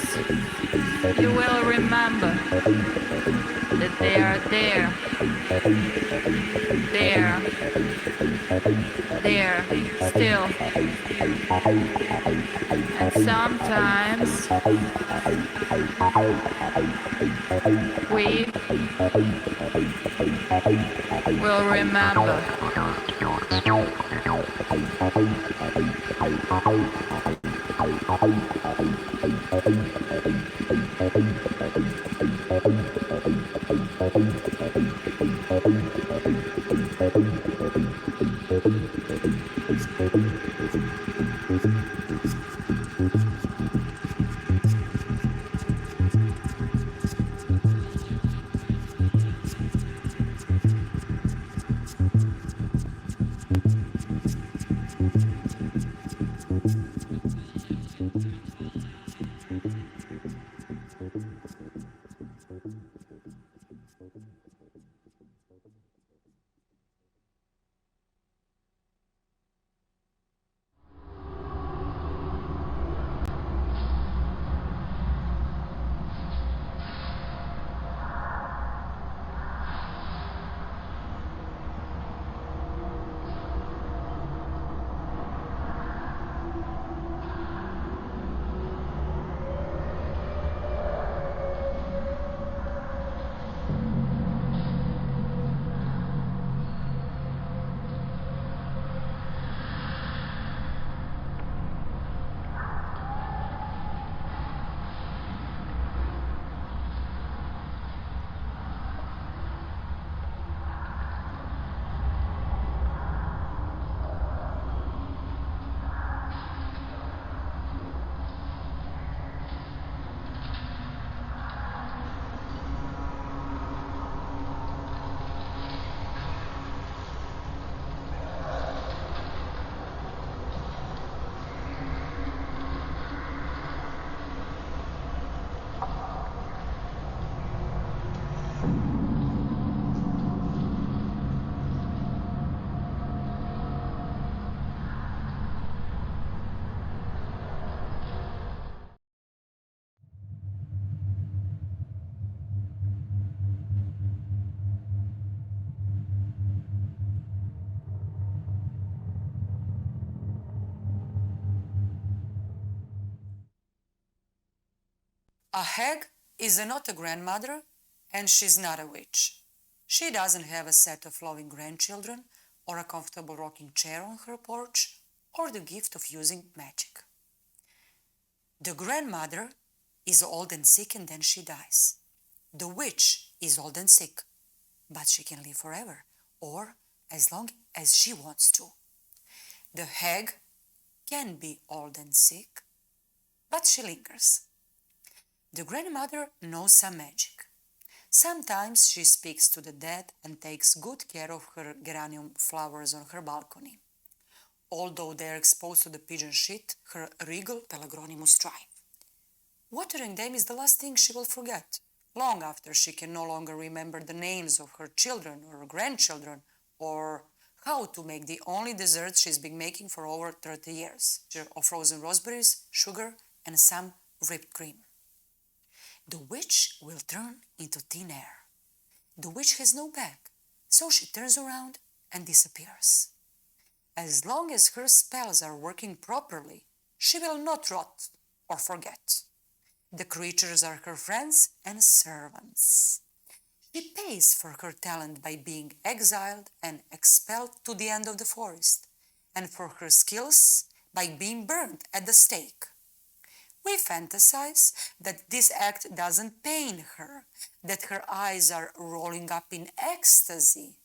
you will remember that they are there, still. And sometimes we will remember. A hag is not a grandmother, and she's not a witch. She doesn't have a set of loving grandchildren, or a comfortable rocking chair on her porch, or the gift of using magic. The grandmother is old and sick, and then she dies. The witch is old and sick, but she can live forever, or as long as she wants to. The hag can be old and sick, but she lingers. The grandmother knows some magic. Sometimes she speaks to the dead and takes good care of her geranium flowers on her balcony. Although they are exposed to the pigeon shit, her regal pelargonimus thrive. Watering them is the last thing she will forget, long after she can no longer remember the names of her children or grandchildren, or how to make the only dessert she's been making for over 30 years, of frozen raspberries, sugar, and some whipped cream. The witch will turn into thin air. The witch has no back, so she turns around and disappears. As long as her spells are working properly, she will not rot or forget. The creatures are her friends and servants. She pays for her talent by being exiled and expelled to the end of the forest, and for her skills by being burned at the stake. We fantasize that this act doesn't pain her, that her eyes are rolling up in ecstasy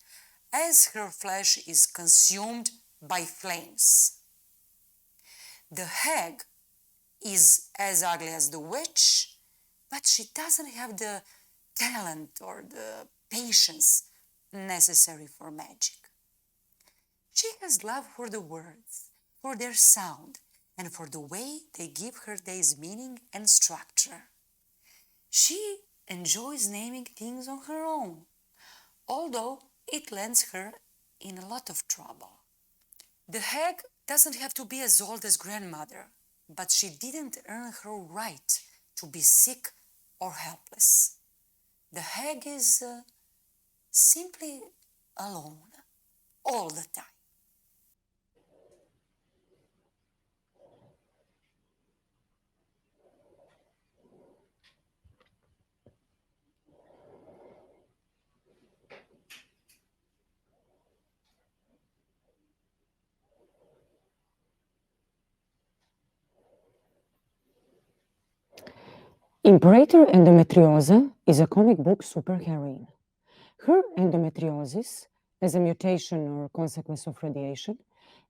as her flesh is consumed by flames. The hag is as ugly as the witch, but she doesn't have the talent or the patience necessary for magic. She has love for the words, for their sound, and for the way they give her days meaning and structure. She enjoys naming things on her own, although it lands her in a lot of trouble. The hag doesn't have to be as old as grandmother, but she didn't earn her right to be sick or helpless. The hag is simply alone all the time. Imperator Endometriosa is a comic book superheroine. Her endometriosis, as a mutation or consequence of radiation,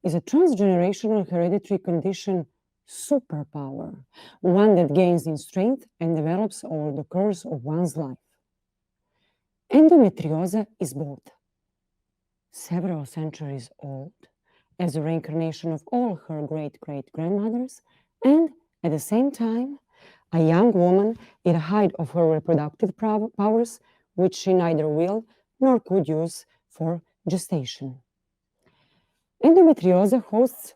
is a transgenerational hereditary condition superpower, one that gains in strength and develops over the course of one's life. Endometriosa is both several centuries old, as a reincarnation of all her great-great-grandmothers, and at the same time, a young woman in the height of her reproductive powers, which she neither will nor could use for gestation. Endometriosa hosts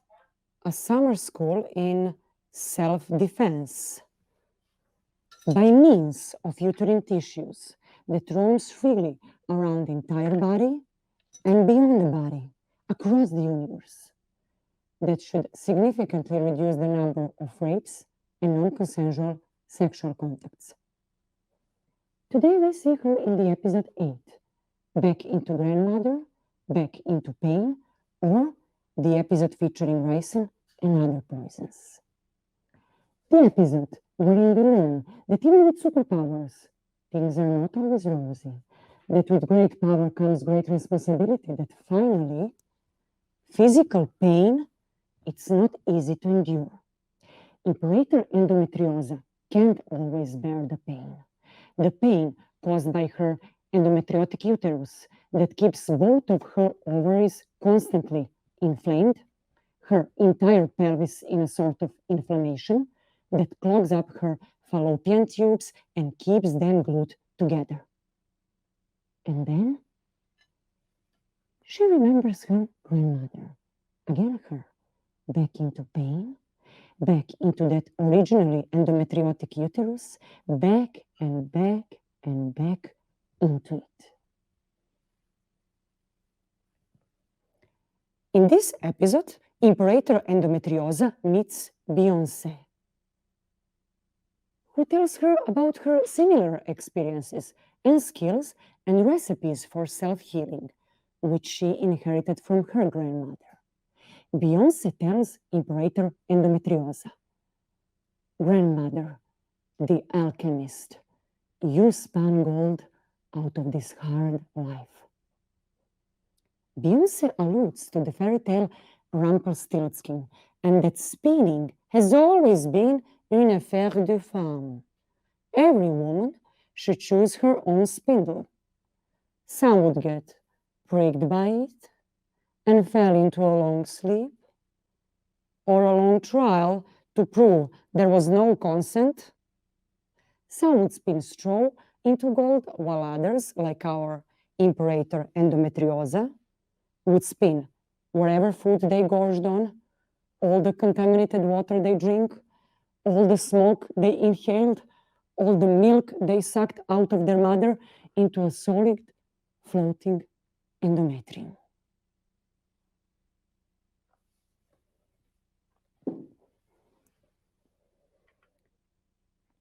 a summer school in self-defense by means of uterine tissues that roams freely around the entire body and beyond the body, across the universe. That should significantly reduce the number of rapes and non-consensual sexual contacts. Today we see her in the episode 8, Back into Grandmother, Back into Pain, or the episode featuring ricin and other poisons. The episode wherein we learn that even with superpowers, things are not always rosy, that with great power comes great responsibility, that finally, physical pain, it's not easy to endure. Imperator Endometriosa can't always bear the pain caused by her endometriotic uterus that keeps both of her ovaries constantly inflamed, her entire pelvis in a sort of inflammation that clogs up her fallopian tubes and keeps them glued together. And then she remembers her grandmother, again her, back into pain, back into that originally endometriotic uterus, back and back and back into it. In this episode, Imperator Endometriosa meets Beyoncé, who tells her about her similar experiences and skills and recipes for self-healing, which she inherited from her grandmother. Beyoncé tells Imperator Endometriosa, "Grandmother, the alchemist, you spun gold out of this hard life." Beyoncé alludes to the fairy tale Rumpelstiltskin, and that spinning has always been une affaire de femme, Every woman should choose her own spindle. Some would get pricked by it and fell into a long sleep, or a long trial to prove there was no consent. Some would spin straw into gold, while others, like our imperator Endometriosa, would spin whatever food they gorged on, all the contaminated water they drink, all the smoke they inhaled, all the milk they sucked out of their mother into a solid, floating endometrium.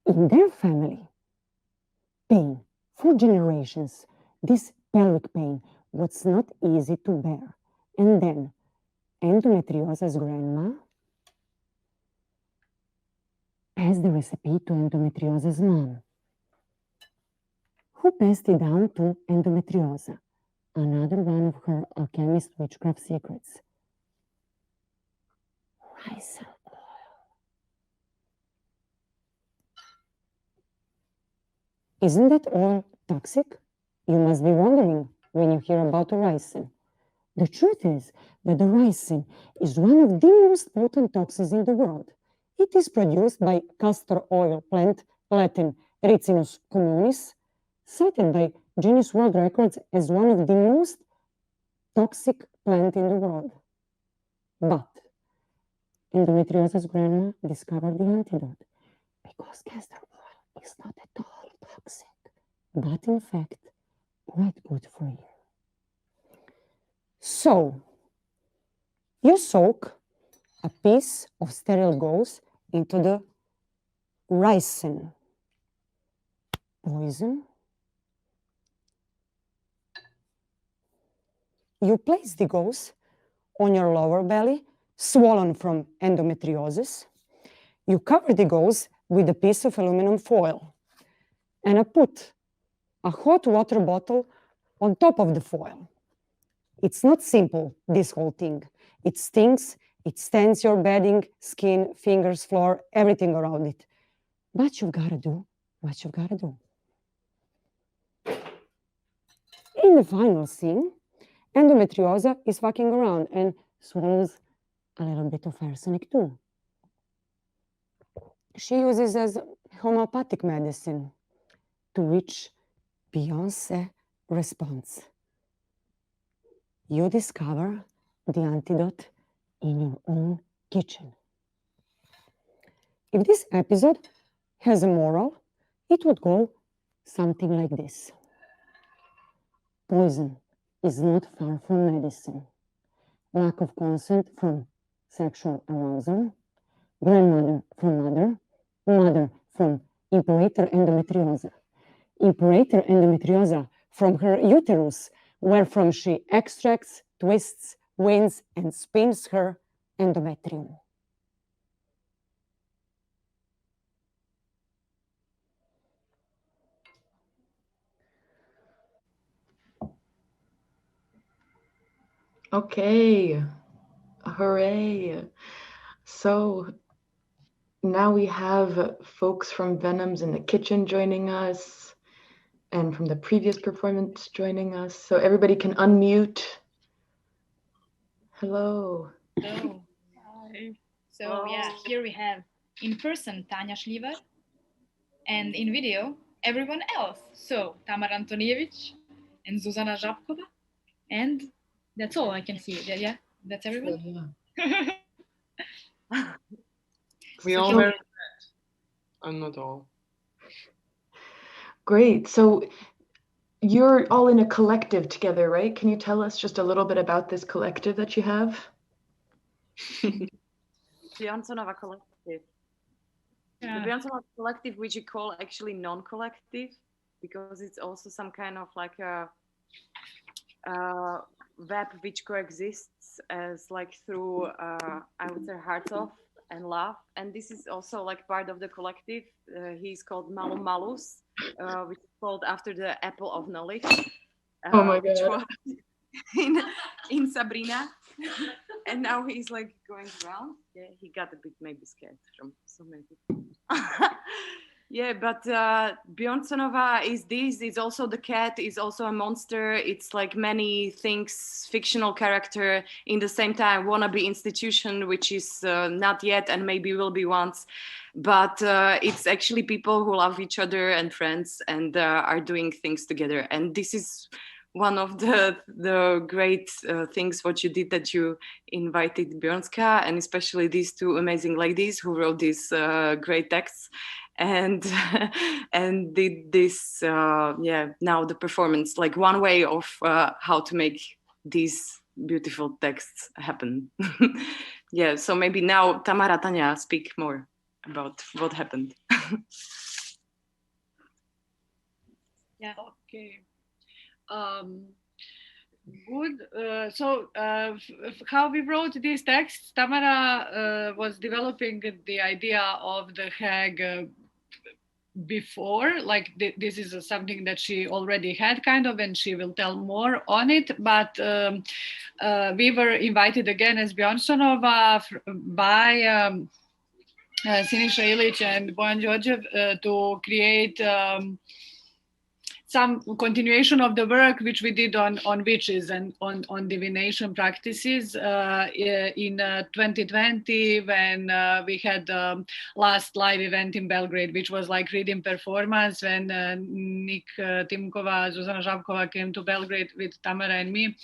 In their family, pain for generations, this pelvic pain was not easy to bear. And then Endometriosa's grandma passed the recipe to Endometriosa's mom, who passed it down to Endometriosa, another one of her alchemist witchcraft secrets. Rice oil. Isn't that oil toxic? You must be wondering when you hear about the ricin. The truth is that the ricin is one of the most potent toxins in the world. It is produced by castor oil plant, Latin Ricinus communis, cited by Guinness World Records as one of the most toxic plants in the world. But Endometriosa's grandma discovered the antidote, because castor oil is not at all toxic, but in fact quite good for you. So, you soak a piece of sterile gauze into the ricin poison. You place the gauze on your lower belly, swollen from endometriosis. You cover the gauze with a piece of aluminum foil, and I put a hot water bottle on top of the foil. It's not simple, this whole thing. It stings, it stains your bedding, skin, fingers, floor, everything around it. But you've got to do what you've got to do. In the final scene, Endometriosa is fucking around and swallows a little bit of arsenic too. She uses as homeopathic medicine, to which Beyonce responds. You discover the antidote in your own kitchen. If this episode has a moral, it would go something like this. Poison is not far from medicine. Lack of consent from sexual arousal, grandmother from mother, mother from imperator Endometriosa, imperator Endometriosa from her uterus, wherefrom she extracts, twists, winds, and spins her endometrium. Okay, hooray. So now we have folks from Venoms in the Kitchen joining us, and from the previous performance joining us. So everybody can unmute. Hello. Hello. Hi. So yeah, here we have in person Tanja Šljivar, and in video everyone else. So Tamara Antonijević and Zuzana Žabkova, and that's all I can see. Yeah, that's everyone. Yeah. We So all here- married. I'm not all. Great. So you're all in a collective together, right? Can you tell us just a little bit about this collective that you have? Björnsonova collective. Yeah. The Björnsonova collective, which you call actually non-collective, because it's also some kind of like a web which coexists as like through I would say hearts of and love, and this is also like part of the collective. He's called Malu Malus, which is called after the apple of knowledge. Oh my Which God. was in Sabrina, and now he's like going around. Yeah, he got a bit maybe scared from so many people. Yeah, but Björnsonova is this, is also the cat, is also a monster. It's like many things, fictional character, in the same time wannabe institution, which is not yet and maybe will be once. But it's actually people who love each other and friends and are doing things together. And this is one of the great things what you did, that you invited Björnska and especially these two amazing ladies who wrote these great texts and and did this now the performance, like one way of how to make these beautiful texts happen. Yeah, so maybe now Tamara, Tanya, speak more about what happened. Yeah, okay. Good. So how we wrote these texts, Tamara was developing the idea of the Hague before, like this is something that she already had kind of, and she will tell more on it. But we were invited again as Björnsonova by Siniša Ilić and Bojan Đorđev to create some continuation of the work which we did on witches and on divination practices in 2020 when we had the last live event in Belgrade, which was like reading performance when Nik Timkova, Zuzana Žabkova came to Belgrade with Tamara and me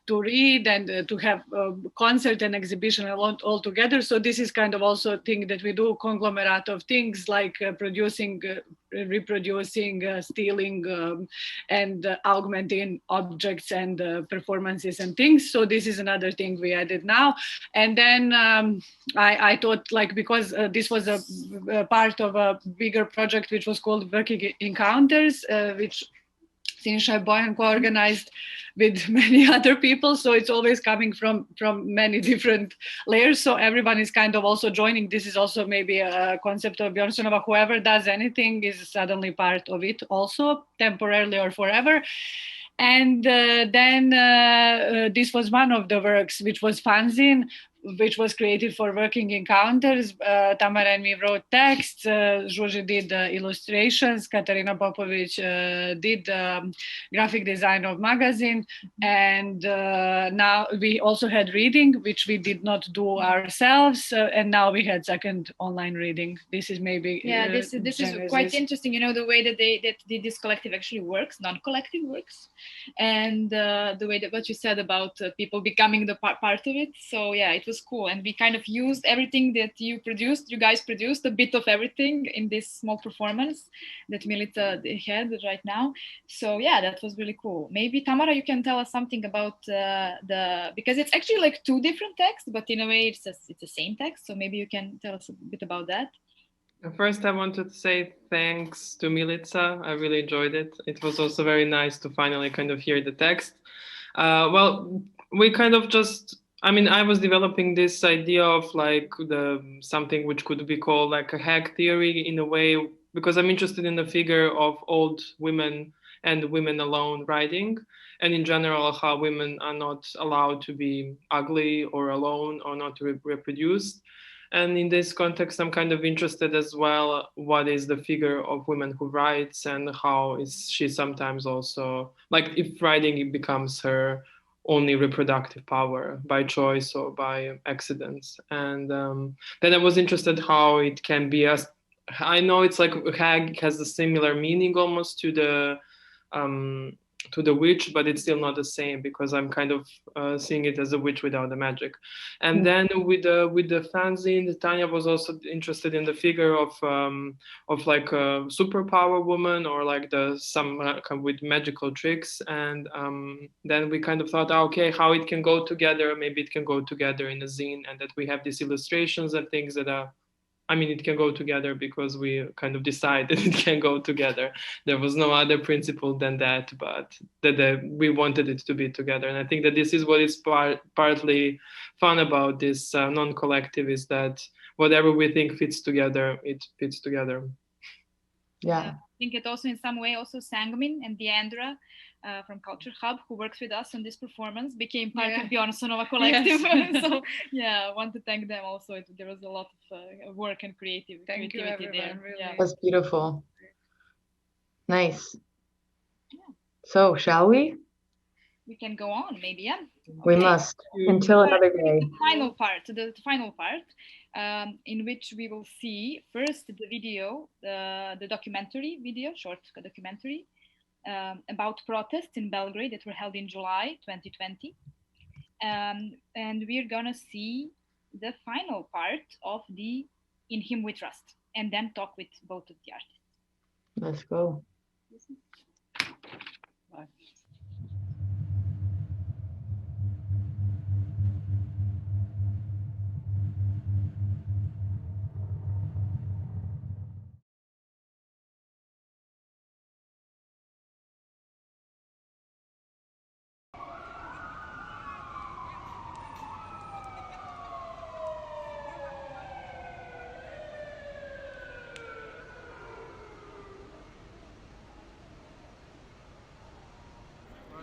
to read and to have a concert and exhibition all together. So this is kind of also a thing that we do, conglomerate of things like producing, reproducing, stealing, and augmenting objects and performances and things. So this is another thing we added now. And then I thought, like, because this was a part of a bigger project which was called Working Encounters, which Siniša Bojan co-organized with many other people, so it's always coming from many different layers, so everyone is kind of also joining. This is also maybe a concept of Björnsonova, whoever does anything is suddenly part of it also, temporarily or forever. And then this was one of the works, which was fanzine, which was created for Working Encounters. Tamara and me wrote texts, Žuži did illustrations, Katarina Popović did graphic design of magazine, and now we also had reading, which we did not do ourselves, and now we had second online reading. This is maybe this is quite interesting, you know, the way that this collective actually works, non-collective works, and the way that what you said about people becoming the part of it. So yeah, it was cool, and we kind of used everything that you guys produced, a bit of everything in this small performance that Milica had right now. So yeah, that was really cool. Maybe Tamara, you can tell us something about because it's actually like two different texts, but in a way it's the same text. So maybe you can tell us a bit about that. First, I wanted to say thanks to Milica. I really enjoyed it. It was also very nice to finally kind of hear the text. Well, we kind of just, I mean, I was developing this idea of like something which could be called like a hack theory in a way, because I'm interested in the figure of old women and women alone writing, and in general, how women are not allowed to be ugly or alone or not reproduced. And in this context, I'm kind of interested as well, what is the figure of women who writes and how is she sometimes also, like if writing it becomes her only reproductive power by choice or by accidents. And then I was interested how it can be, as I know it's like hag has a similar meaning almost to the witch, but it's still not the same because I'm kind of seeing it as a witch without the magic. And then with the fanzine, Tanya was also interested in the figure of like a superpower woman or like with magical tricks. And then we kind of thought, okay, how it can go together. Maybe it can go together in a zine, and that we have these illustrations and things that are, I mean, it can go together because we kind of decided it can go together. There was no other principle than that, but that we wanted it to be together. And I think that this is what is partly fun about this non-collective, is that whatever we think fits together, it fits together. Yeah. I think it also in some way also Sangmin and Deandra from CultureHub, who works with us on this performance, became part of the Orsonova collective. So yeah, I want to thank them also. There was a lot of work and creativity there. Really. That's beautiful. Nice. So shall we? We can go on, maybe, yeah. We must, until another day. The final part, in which we will see first the video, the documentary video, short documentary, about protests in Belgrade that were held in July 2020. And we're gonna see the final part of the In Him We Trust, and then talk with both of the artists. Let's go. Bye.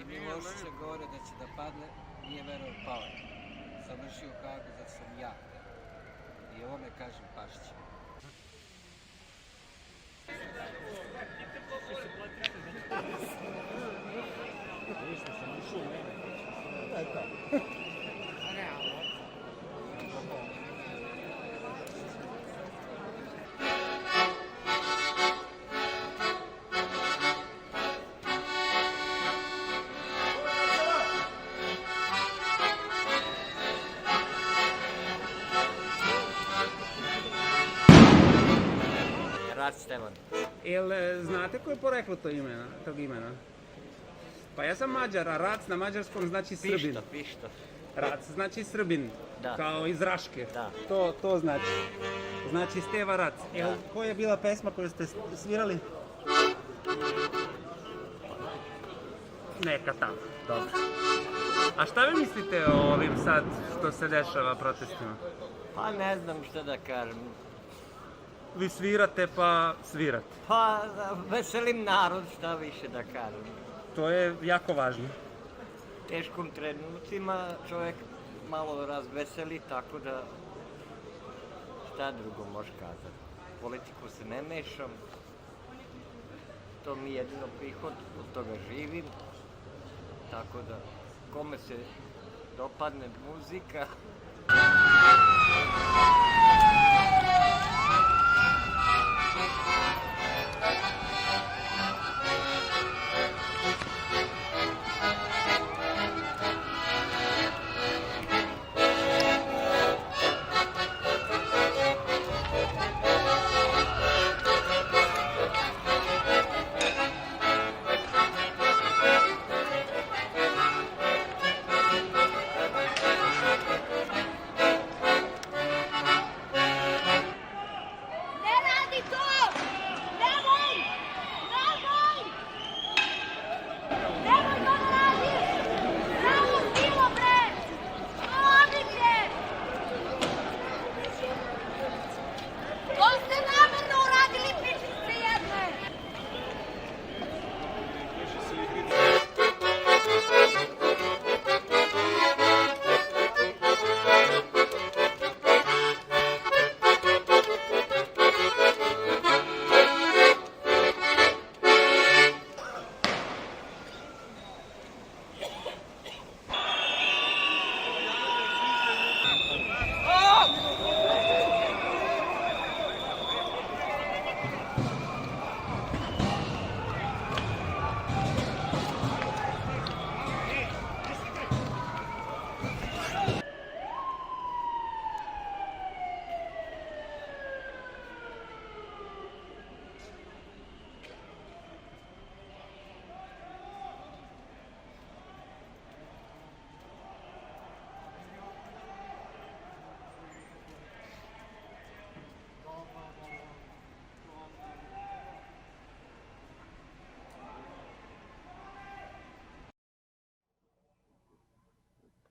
Milošića govore da će da padne, nije verovao pao je. Završio u Hagu zato sam jak. I ovome kažem pašće. Stevan. Jel znate koje je poreklo tog imena? Pa ja sam Mađar, a Rac na mađarskom znači Srbin. Pišto. Rac znači Srbin, kao iz Raške. Da. To znači. Znači Steva Rac. Jel, koja je bila pesma koju ste svirali? Neka tamo, dobro. A šta vi mislite o ovim sad što se dešava protestima? Pa ne znam šta da kažem. Vi svirate pa svirate. Pa veselim narod, šta više da kažem. To je jako važno. Teškom trenucima čovjek malo razveseli, tako da šta drugo može kazati. Politiku se ne mešam, to mi je jedino prihod, od toga živim, tako da kome se dopadne muzika.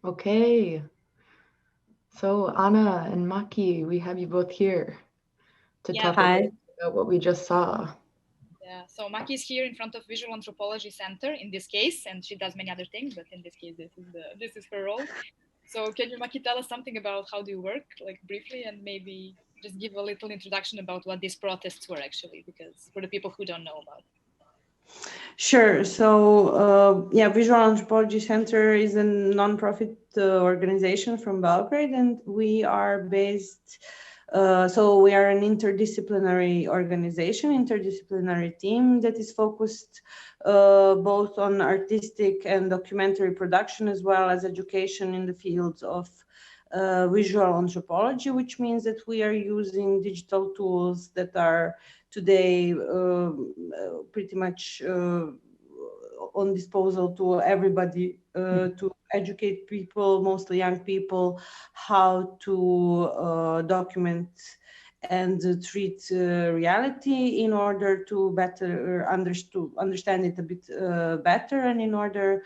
Okay. So Anna and Maki, we have you both here to talk about what we just saw. Yeah, so Maki is here in front of Visual Anthropology Center in this case, and she does many other things, but in this case, this is her role. So can you, Maki, tell us something about how do you work, like briefly, and maybe just give a little introduction about what these protests were actually, because for the people who don't know about it. Sure. So, yeah, Visual Anthropology Center is a nonprofit organization from Belgrade, and we are based. So we are an interdisciplinary organization, interdisciplinary team that is focused both on artistic and documentary production, as well as education in the fields of visual anthropology, which means that we are using digital tools that are today pretty much on disposal to everybody to educate people, mostly young people, how to document and treat reality in order to better understand it a bit better, and in order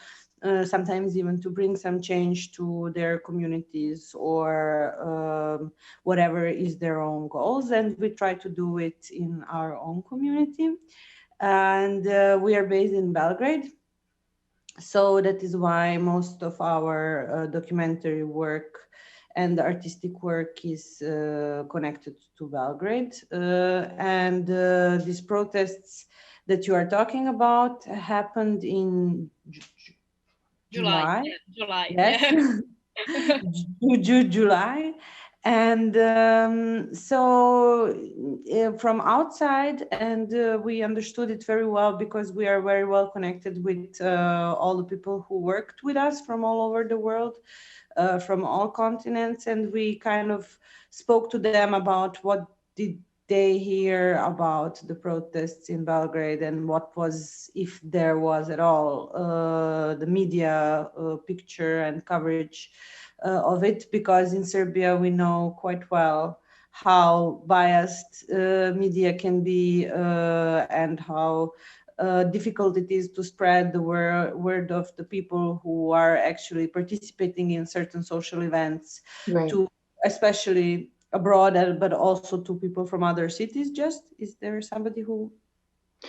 sometimes even to bring some change to their communities or whatever is their own goals. And we try to do it in our own community. And we are based in Belgrade. So that is why most of our documentary work and artistic work is connected to Belgrade. And these protests that you are talking about happened in July. Yes. Yeah. July. And so from outside, and we understood it very well because we are very well connected with all the people who worked with us from all over the world, from all continents. And we kind of spoke to them about what did they hear about the protests in Belgrade and what was, if there was at all, the media picture and coverage of it, because in Serbia we know quite well how biased media can be and how difficult it is to spread the word of the people who are actually participating in certain social events, right, to especially abroad, but also to people from other cities. Is there somebody who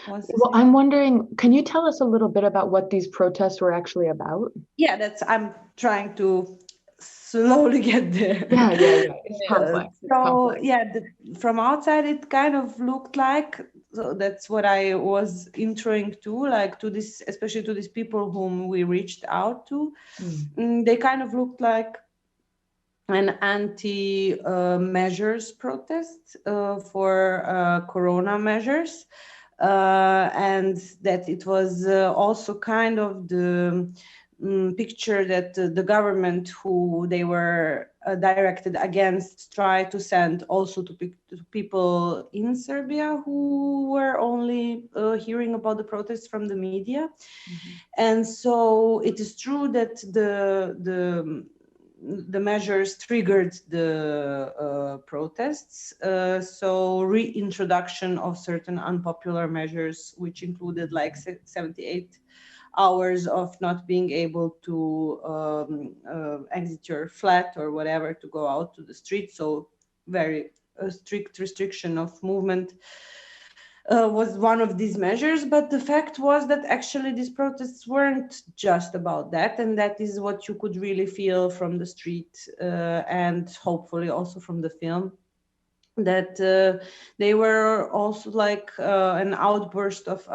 wants to Well, I'm wondering, can you tell us a little bit about what these protests were actually about? Yeah, I'm trying to slowly get there. Yeah. It's complex. From outside it kind of looked like, so that's what I was introing to, like to this, especially to these people whom we reached out to. They kind of looked like an anti-measures protest for corona measures, and that it was also kind of the picture that the government who they were directed against tried to send also to people in Serbia who were only hearing about the protests from the media. And so it is true that the measures triggered the protests. So reintroduction of certain unpopular measures, which included like 78 hours of not being able to exit your flat or whatever to go out to the street. So very strict restriction of movement was one of these measures. But the fact was that actually these protests weren't just about that, and that is what you could really feel from the street and hopefully also from the film, that they were also like an outburst of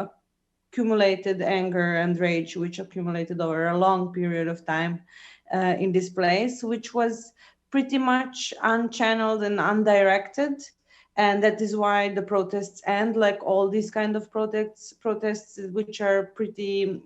accumulated anger and rage, which accumulated over a long period of time in this place, which was pretty much unchanneled and undirected. And that is why the protests end, like all these kind of protests which are pretty,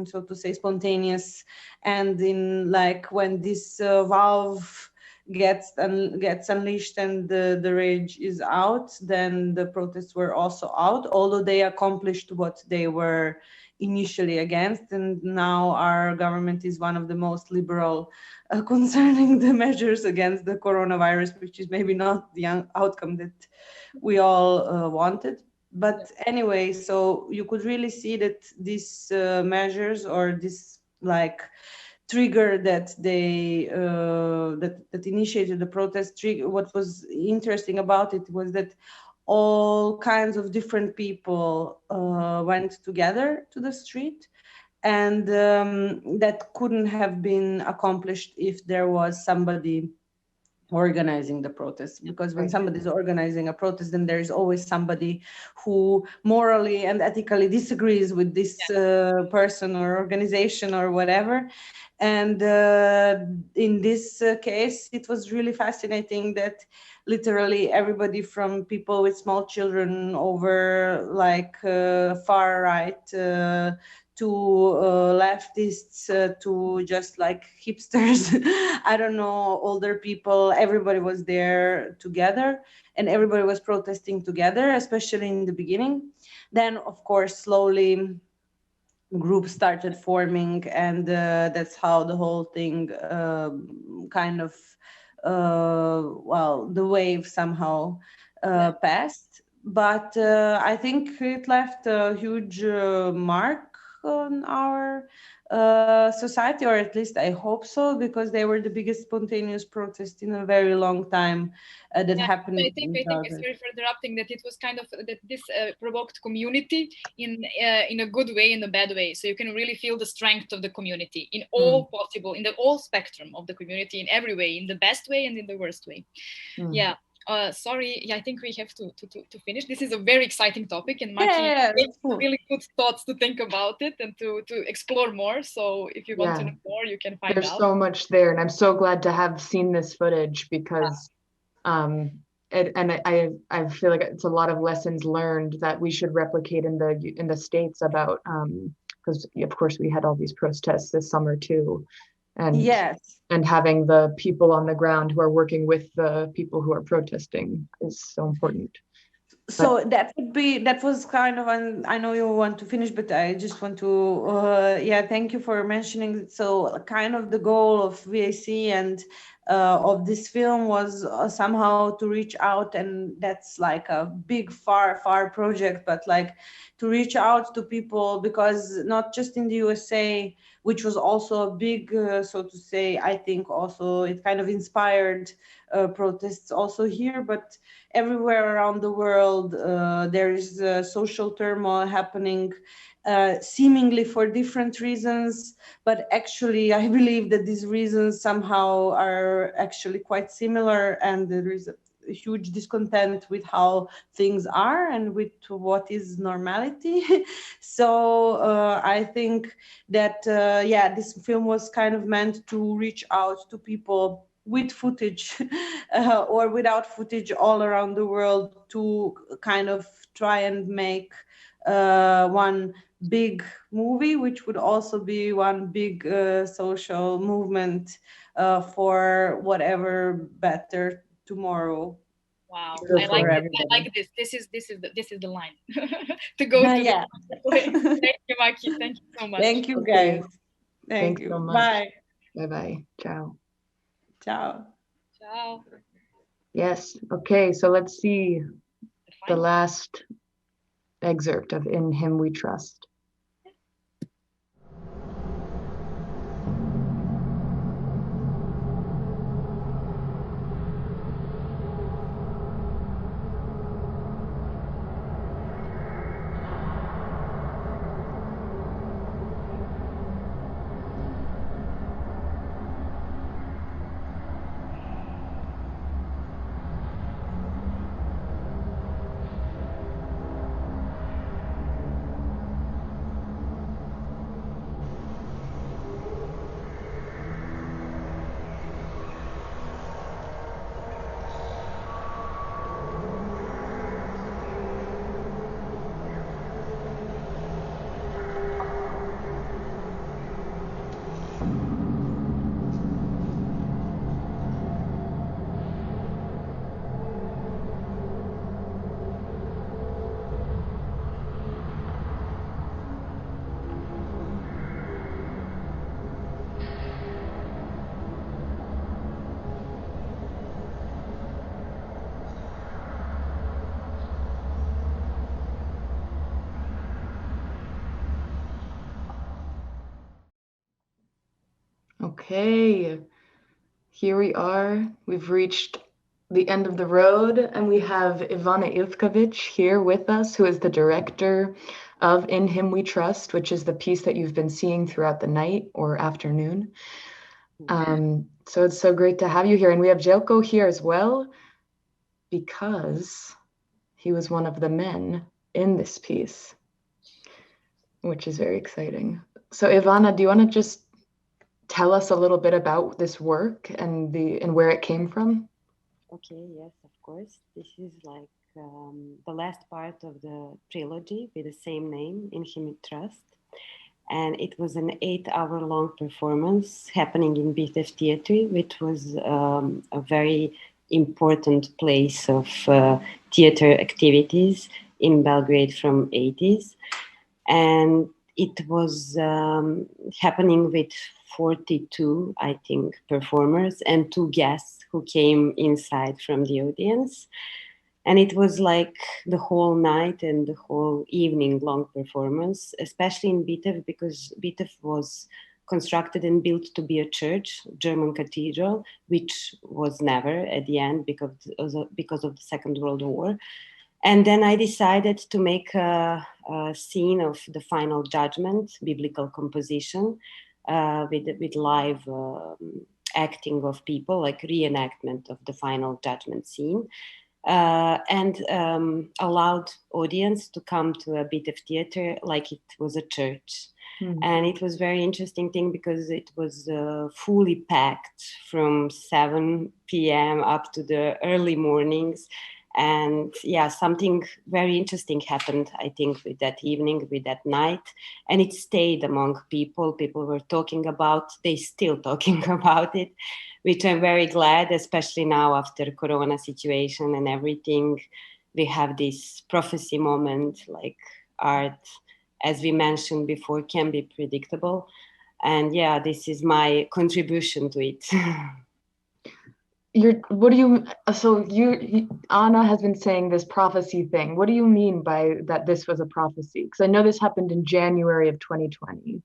so to say, spontaneous. And in like when this valve gets unleashed and the rage is out, then the protests were also out, although they accomplished what they were initially against. And now our government is one of the most liberal concerning the measures against the coronavirus, which is maybe not the outcome that we all wanted. But anyway, so you could really see that these measures, or this like trigger that they that initiated the protest, what was interesting about it was that all kinds of different people went together to the street. And that couldn't have been accomplished if there was somebody organizing the protest, because when somebody is organizing a protest, then there is always somebody who morally and ethically disagrees with this person or organization or whatever. And in this case, it was really fascinating that literally everybody from people with small children over like far right to leftists, to just like hipsters, I don't know, older people, everybody was there together and everybody was protesting together, especially in the beginning. Then, of course, slowly groups started forming, and that's how the whole thing kind of, well, the wave somehow passed. But I think it left a huge mark on our society, or at least I hope so, because they were the biggest spontaneous protest in a very long time that happened. I think sorry for interrupting, that it was kind of that this provoked community in a good way, in a bad way. So you can really feel the strength of the community in all possible, in the all spectrum of the community, in every way, in the best way and in the worst way. Yeah. Sorry, I think we have to finish. This is a very exciting topic, and Maki really good thoughts to think about it and to explore more. So if you want to know more, you can find out. There's so much there, and I'm so glad to have seen this footage, because I feel like it's a lot of lessons learned that we should replicate in the States about, because of course we had all these protests this summer too. And and having the people on the ground who are working with the people who are protesting is so important. So that was kind of, I know you want to finish, but I just want to, thank you for mentioning it. So kind of the goal of VAC and of this film was somehow to reach out, and that's like a big, far project, but like to reach out to people, because not just in the USA, which was also a big, so to say, I think also it kind of inspired protests also here, but everywhere around the world, there is social turmoil happening, seemingly for different reasons, but actually I believe that these reasons somehow are actually quite similar, and there is a huge discontent with how things are and with what is normality. So I think that this film was kind of meant to reach out to people with footage or without footage all around the world, to kind of try and make one big movie, which would also be one big social movement for whatever better tomorrow. Wow, I like this. This is the line to go to. Yeah. Thank you, Maki. Thank you so much. Thank you, guys. Thanks so much. Bye. Bye. Ciao. Ciao. Ciao. Yes. Okay. So let's see the last excerpt of "In Him We Trust." Okay, here we are. We've reached the end of the road, and we have Ivana Ivkovic here with us, who is the director of In Him We Trust, which is the piece that you've been seeing throughout the night or afternoon. So it's so great to have you here. And we have Jelko here as well, because he was one of the men in this piece, which is very exciting. So Ivana, do you want to just tell us a little bit about this work and where it came from? Okay, yes, of course. This is like the last part of the trilogy with the same name, In Him We Trust. And it was an 8-hour-long performance happening in Bitev Theatre, which was a very important place of theater activities in Belgrade from 80s. And it was happening with 42, I think, performers and 2 guests who came inside from the audience. And it was like the whole night and the whole evening long performance, especially in Bitev, because Bitev was constructed and built to be a church, German cathedral, which was never at the end because of the Second World War. And then I decided to make a scene of the final judgment, biblical composition, with live acting of people, like reenactment of the final judgment scene. And allowed audience to come to a Bitev theater like it was a church. And it was very interesting thing because it was fully packed from 7 p.m. up to the early mornings. And yeah, something very interesting happened, I think, with that evening, with that night. And it stayed among people. People were talking about, they still talking about it, which I'm very glad, especially now after Corona situation and everything. We have this prophecy moment, like art, as we mentioned before, can be predictable. And yeah, this is my contribution to it. Anna has been saying this prophecy thing. What do you mean by that this was a prophecy? Because I know this happened in January of 2020.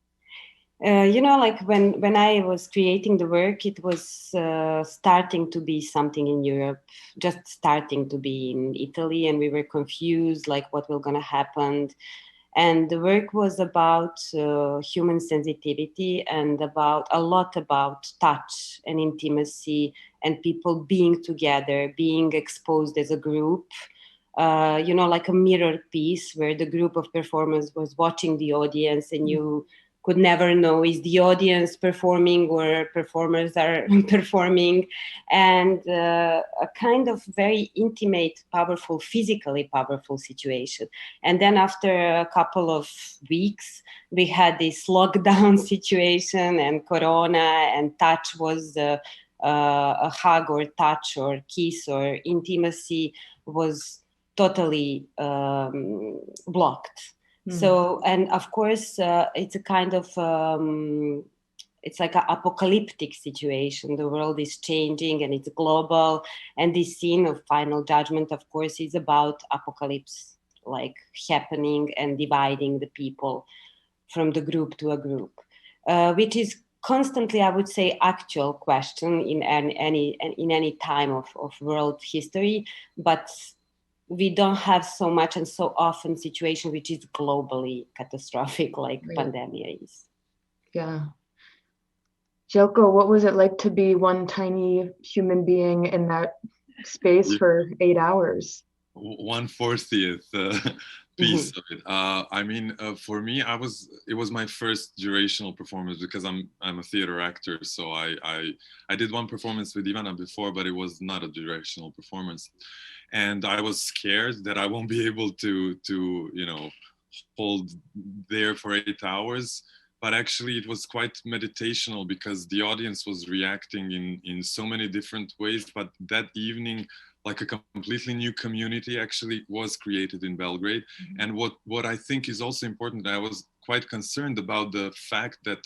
Like when I was creating the work, it was starting to be something in Europe, just starting to be in Italy, and we were confused, like what was going to happen. And the work was about human sensitivity and about a lot about touch and intimacy and people being together, being exposed as a group, like a mirror piece where the group of performers was watching the audience and you could never know, is the audience performing or performers are performing, and a kind of very intimate, powerful, physically powerful situation. And then after a couple of weeks, we had this lockdown situation and Corona, and touch was a hug or touch or kiss or intimacy was totally blocked. So, and of course, it's a kind of, it's like an apocalyptic situation. The world is changing and it's global. And this scene of final judgment, of course, is about apocalypse, like happening and dividing the people from the group to a group, which is constantly, I would say, actual question in any time of world history. But we don't have so much and so often situation which is globally catastrophic like pandemic is. Yeah. Jelko, what was it like to be one tiny human being in that space for 8 hours? 1/40 piece of it. I mean, for me, it was my first durational performance because I'm a theater actor. So I did one performance with Ivana before, but it was not a durational performance. And I was scared that I won't be able to hold there for 8 hours. But actually it was quite meditational because the audience was reacting in so many different ways. But that evening, like a completely new community actually was created in Belgrade. And what I think is also important, I was quite concerned about the fact that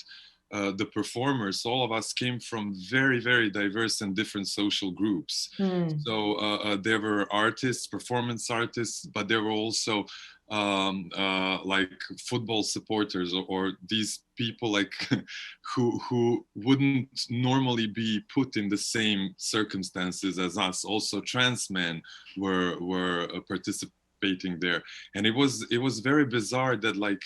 the performers, all of us came from very, very diverse and different social groups. So there were artists, performance artists, but there were also like football supporters or these people like who wouldn't normally be put in the same circumstances as us. Also trans men were participating there, and it was very bizarre that like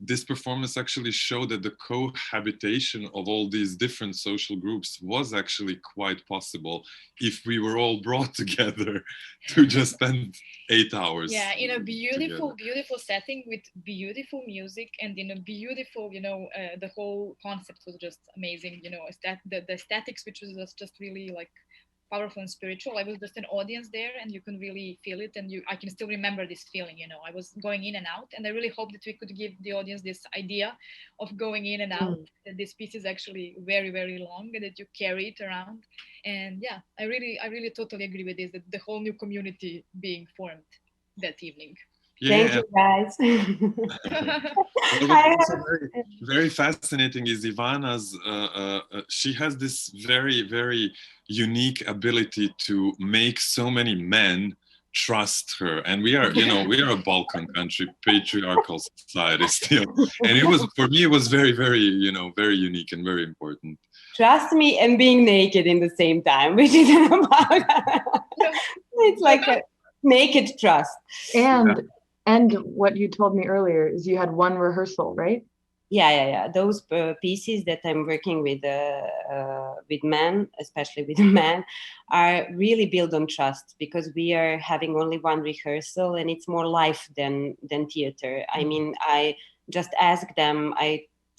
this performance actually showed that the cohabitation of all these different social groups was actually quite possible if we were all brought together to just spend 8 hours. Yeah, in a beautiful, together. beautiful setting with beautiful music and in a beautiful, the whole concept was just amazing. The aesthetics, which was just really like powerful and spiritual. I was just an audience there, and you can really feel it. And I can still remember this feeling. I was going in and out, and I really hope that we could give the audience this idea of going in and out. That this piece is actually very, very long, and that you carry it around. And yeah, I really totally agree with this. That the whole new community being formed that evening. Thank you, guys. What's also very fascinating is Ivana's, she has this very, very unique ability to make so many men trust her. And we are, we are a Balkan country, patriarchal society still. And for me, it was very, very, very unique and very important. Trust me, and being naked in the same time, which is it's like a naked trust. And what you told me earlier is you had one rehearsal, right? Yeah. Those pieces that I'm working with men, especially with men, are really built on trust, because we are having only one rehearsal, and it's more life than theater. I mean, I just ask them.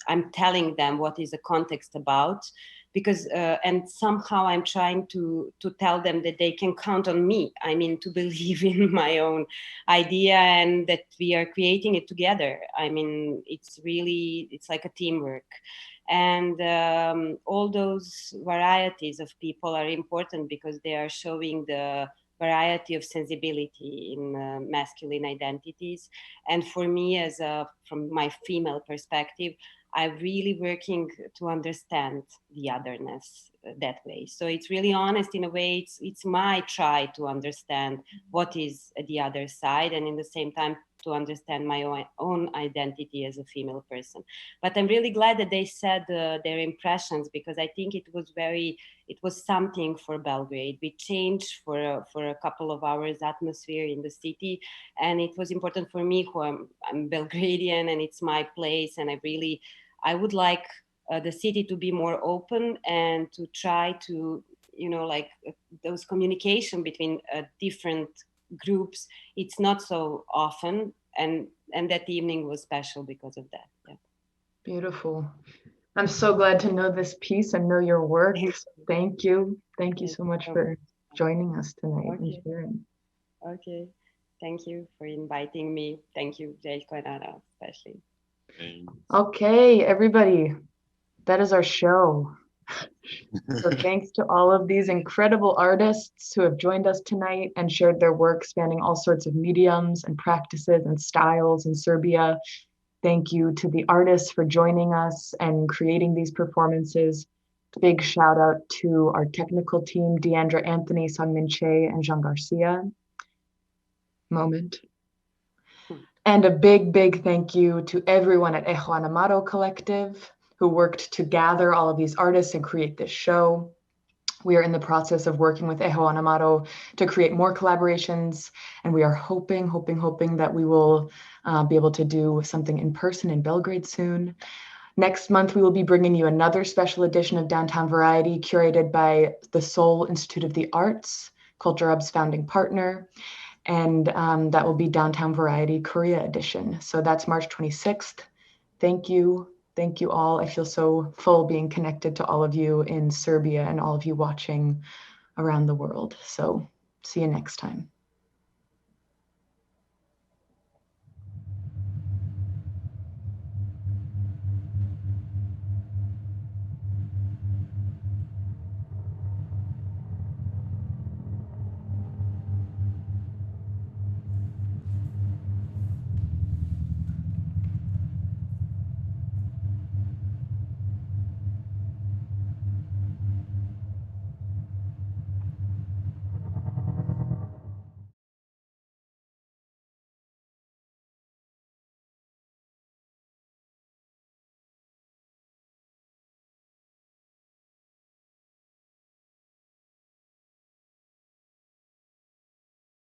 I'm telling them what is the context about, because and somehow I'm trying to tell them that they can count on me. I mean, to believe in my own idea and that we are creating it together. I mean, it's like a teamwork. And all those varieties of people are important because they are showing the variety of sensibility in masculine identities. And for me, from my female perspective, I'm really working to understand the otherness that way. So it's really honest in a way. It's my try to understand what is the other side, and in the same time to understand my own identity as a female person. But I'm really glad that they said their impressions, because I think it was something for Belgrade. We changed for a couple of hours atmosphere in the city, and it was important for me, who I'm Belgradian, and it's my place, and I would like the city to be more open and to try to, those communication between different groups. It's not so often, and that evening was special because of that. Yeah. Beautiful. I'm so glad to know this piece and know your work. Thank you. Thank you so much for joining us tonight and sharing. Okay. Thank you for inviting me. Thank you, Jelko and Anna, especially. Okay, everybody, that is our show. So thanks to all of these incredible artists who have joined us tonight and shared their work spanning all sorts of mediums and practices and styles in Serbia. Thank you to the artists for joining us and creating these performances. Big shout out to our technical team, Deandra Anthony, Sangmin Che, and Jean Garcia. Moment. And a big, big thank you to everyone at Ejo Anamaro Collective who worked to gather all of these artists and create this show. We are in the process of working with Ejo Anamaro to create more collaborations, and we are hoping that we will be able to do something in person in Belgrade soon. Next month, we will be bringing you another special edition of Downtown Variety curated by the Seoul Institute of the Arts, CultureHub's founding partner. And that will be Downtown Variety Korea Edition. So that's March 26th. Thank you all. I feel so full being connected to all of you in Serbia and all of you watching around the world. So see you next time.